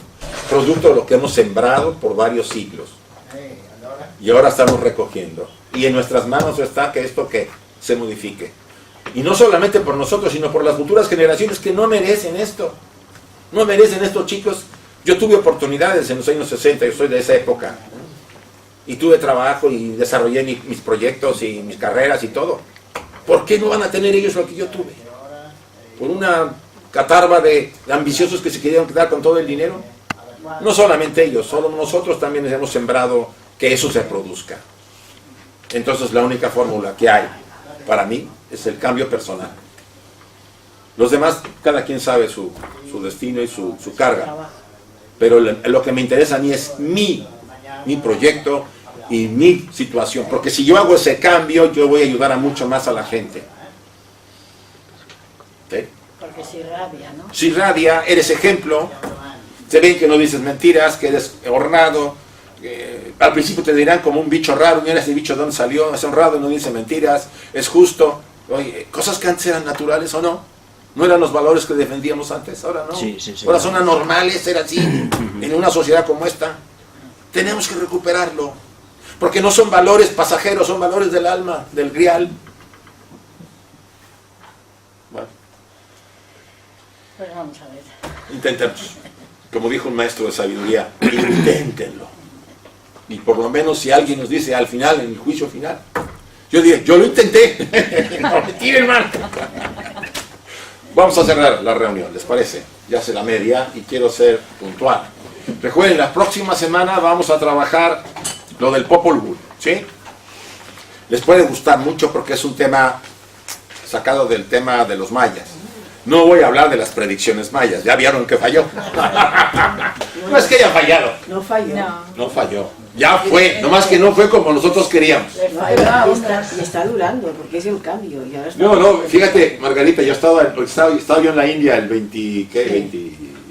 Producto de lo que hemos sembrado por varios siglos. Y ahora estamos recogiendo. Y en nuestras manos está que esto que se modifique. Y no solamente por nosotros, sino por las futuras generaciones que no merecen esto. No merecen esto, chicos. Yo tuve oportunidades en los años 60, yo soy de esa época. Y tuve trabajo y desarrollé mis proyectos y mis carreras y todo. ¿Por qué no van a tener ellos lo que yo tuve? ¿Por una catarba de ambiciosos que se querían quedar con todo el dinero? No solamente ellos, solo nosotros también hemos sembrado que eso se produzca. Entonces la única fórmula que hay para mí es el cambio personal. Los demás, cada quien sabe su destino y su carga. Pero lo que me interesa a mí es mi proyecto y mi situación. Porque si yo hago ese cambio, yo voy a ayudar a mucho más a la gente. ¿Sí? Porque si irradia, ¿no? Si irradia, eres ejemplo. Se ven que no dices mentiras, que eres honrado. Al principio te dirán como un bicho raro, mira ese bicho de dónde salió, es honrado, no dice mentiras, es justo. Oye, cosas que antes eran naturales o no. No eran los valores que defendíamos antes, ahora no. Sí, ahora son anormales ser así, en una sociedad como esta. Tenemos que recuperarlo. Porque no son valores pasajeros, son valores del alma, del grial. Bueno. Pues vamos a ver. Intentemos. Como dijo un maestro de sabiduría, inténtenlo. Y por lo menos si alguien nos dice al final, en el juicio final, yo diré, yo lo intenté. No me tiren mal. Vamos a cerrar la reunión, ¿les parece? Ya se la media y quiero ser puntual. Recuerden, la próxima semana vamos a trabajar lo del Popol Vuh, ¿sí? Les puede gustar mucho porque es un tema sacado del tema de los mayas. No voy a hablar de las predicciones mayas, ya vieron que falló. No es que haya fallado. No falló. No falló. Ya fue, nomás que no fue como nosotros queríamos. No, y está durando, porque es el cambio. Y ahora está No, fíjate, Margarita, yo estaba yo en la India el 20, ¿qué?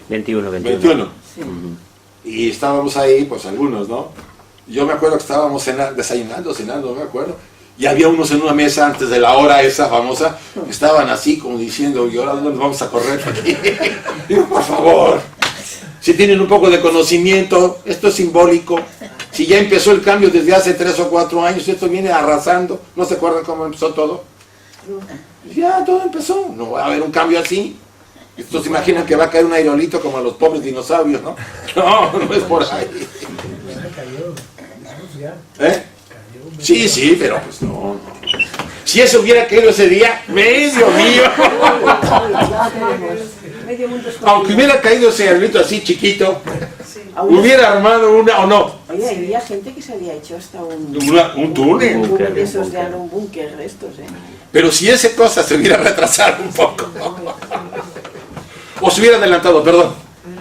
21. 21. Sí. Y estábamos ahí, pues algunos, ¿no? Yo me acuerdo que estábamos desayunando, cenando, no me acuerdo. Y había unos en una mesa antes de la hora esa famosa, que estaban así como diciendo, ¿y ahora dónde nos vamos a correr aquí? Digo, por favor, si tienen un poco de conocimiento, esto es simbólico. Si ya empezó el cambio desde hace 3 o 4 años, esto viene arrasando. ¿No se acuerdan cómo empezó todo? Ya todo empezó, no va a haber un cambio así. Estos se imaginan que va a caer un aerolito como a los pobres dinosaurios, ¿no? No es por ahí. ¿Eh? Sí, pero pues no. Si eso hubiera caído ese día, medio mío. medio mundo es Aunque hubiera caído ese aerolito así chiquito, Aún- hubiera armado una o no. Oye, había gente que se había hecho hasta un túnel. búnker de esos de un búnker de estos, ¿eh? Pero si esa cosa se hubiera retrasado un poco, o se hubiera adelantado, perdón,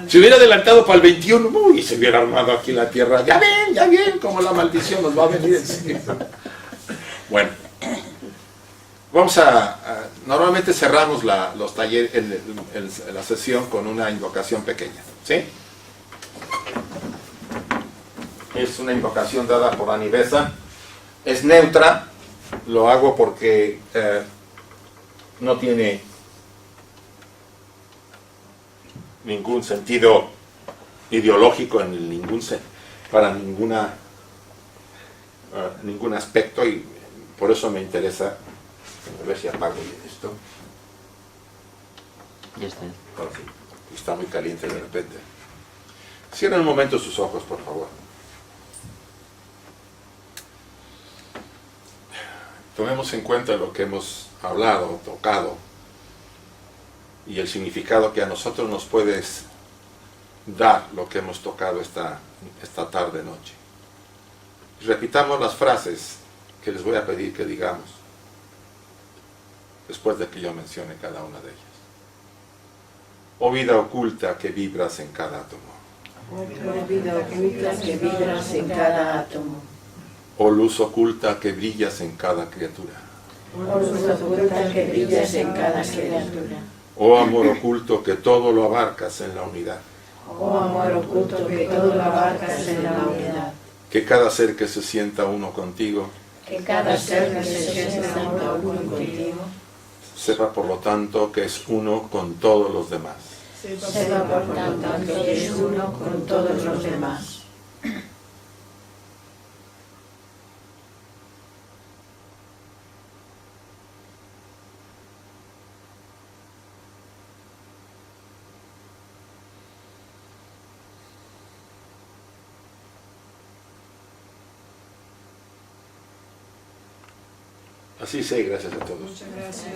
se hubiera adelantado para el 21, uy, se hubiera armado aquí la tierra. Ya ven, como la maldición nos va a venir encima. Bueno, vamos normalmente cerramos los talleres, la sesión con una invocación pequeña, ¿sí? Es una invocación dada por Anivesa, es neutra, lo hago porque no tiene ningún sentido ideológico para ningún aspecto, y por eso me interesa. A ver si apago bien esto. Ya está. Oh, sí, está muy caliente de repente. Cierren un momento sus ojos, por favor. tomemos en cuenta lo que hemos hablado, tocado, y el significado que a nosotros nos puede dar lo que hemos tocado esta tarde-noche. Repitamos las frases que les voy a pedir que digamos, después de que yo mencione cada una de ellas. Oh vida oculta que vibras en cada átomo. Oh vida oculta que vibras en cada átomo. Oh luz oculta que brillas en cada criatura. Oh luz oculta que brillas en cada criatura. Oh amor oculto que todo lo abarcas en la unidad. Oh amor oculto que todo lo abarcas en la unidad. Que cada ser que se sienta uno contigo, Que cada ser que se sienta uno contigo, sepa por lo tanto que es uno con todos los demás. sepa por tanto que es uno con todos los demás. Así sea, y gracias a todos. Muchas gracias.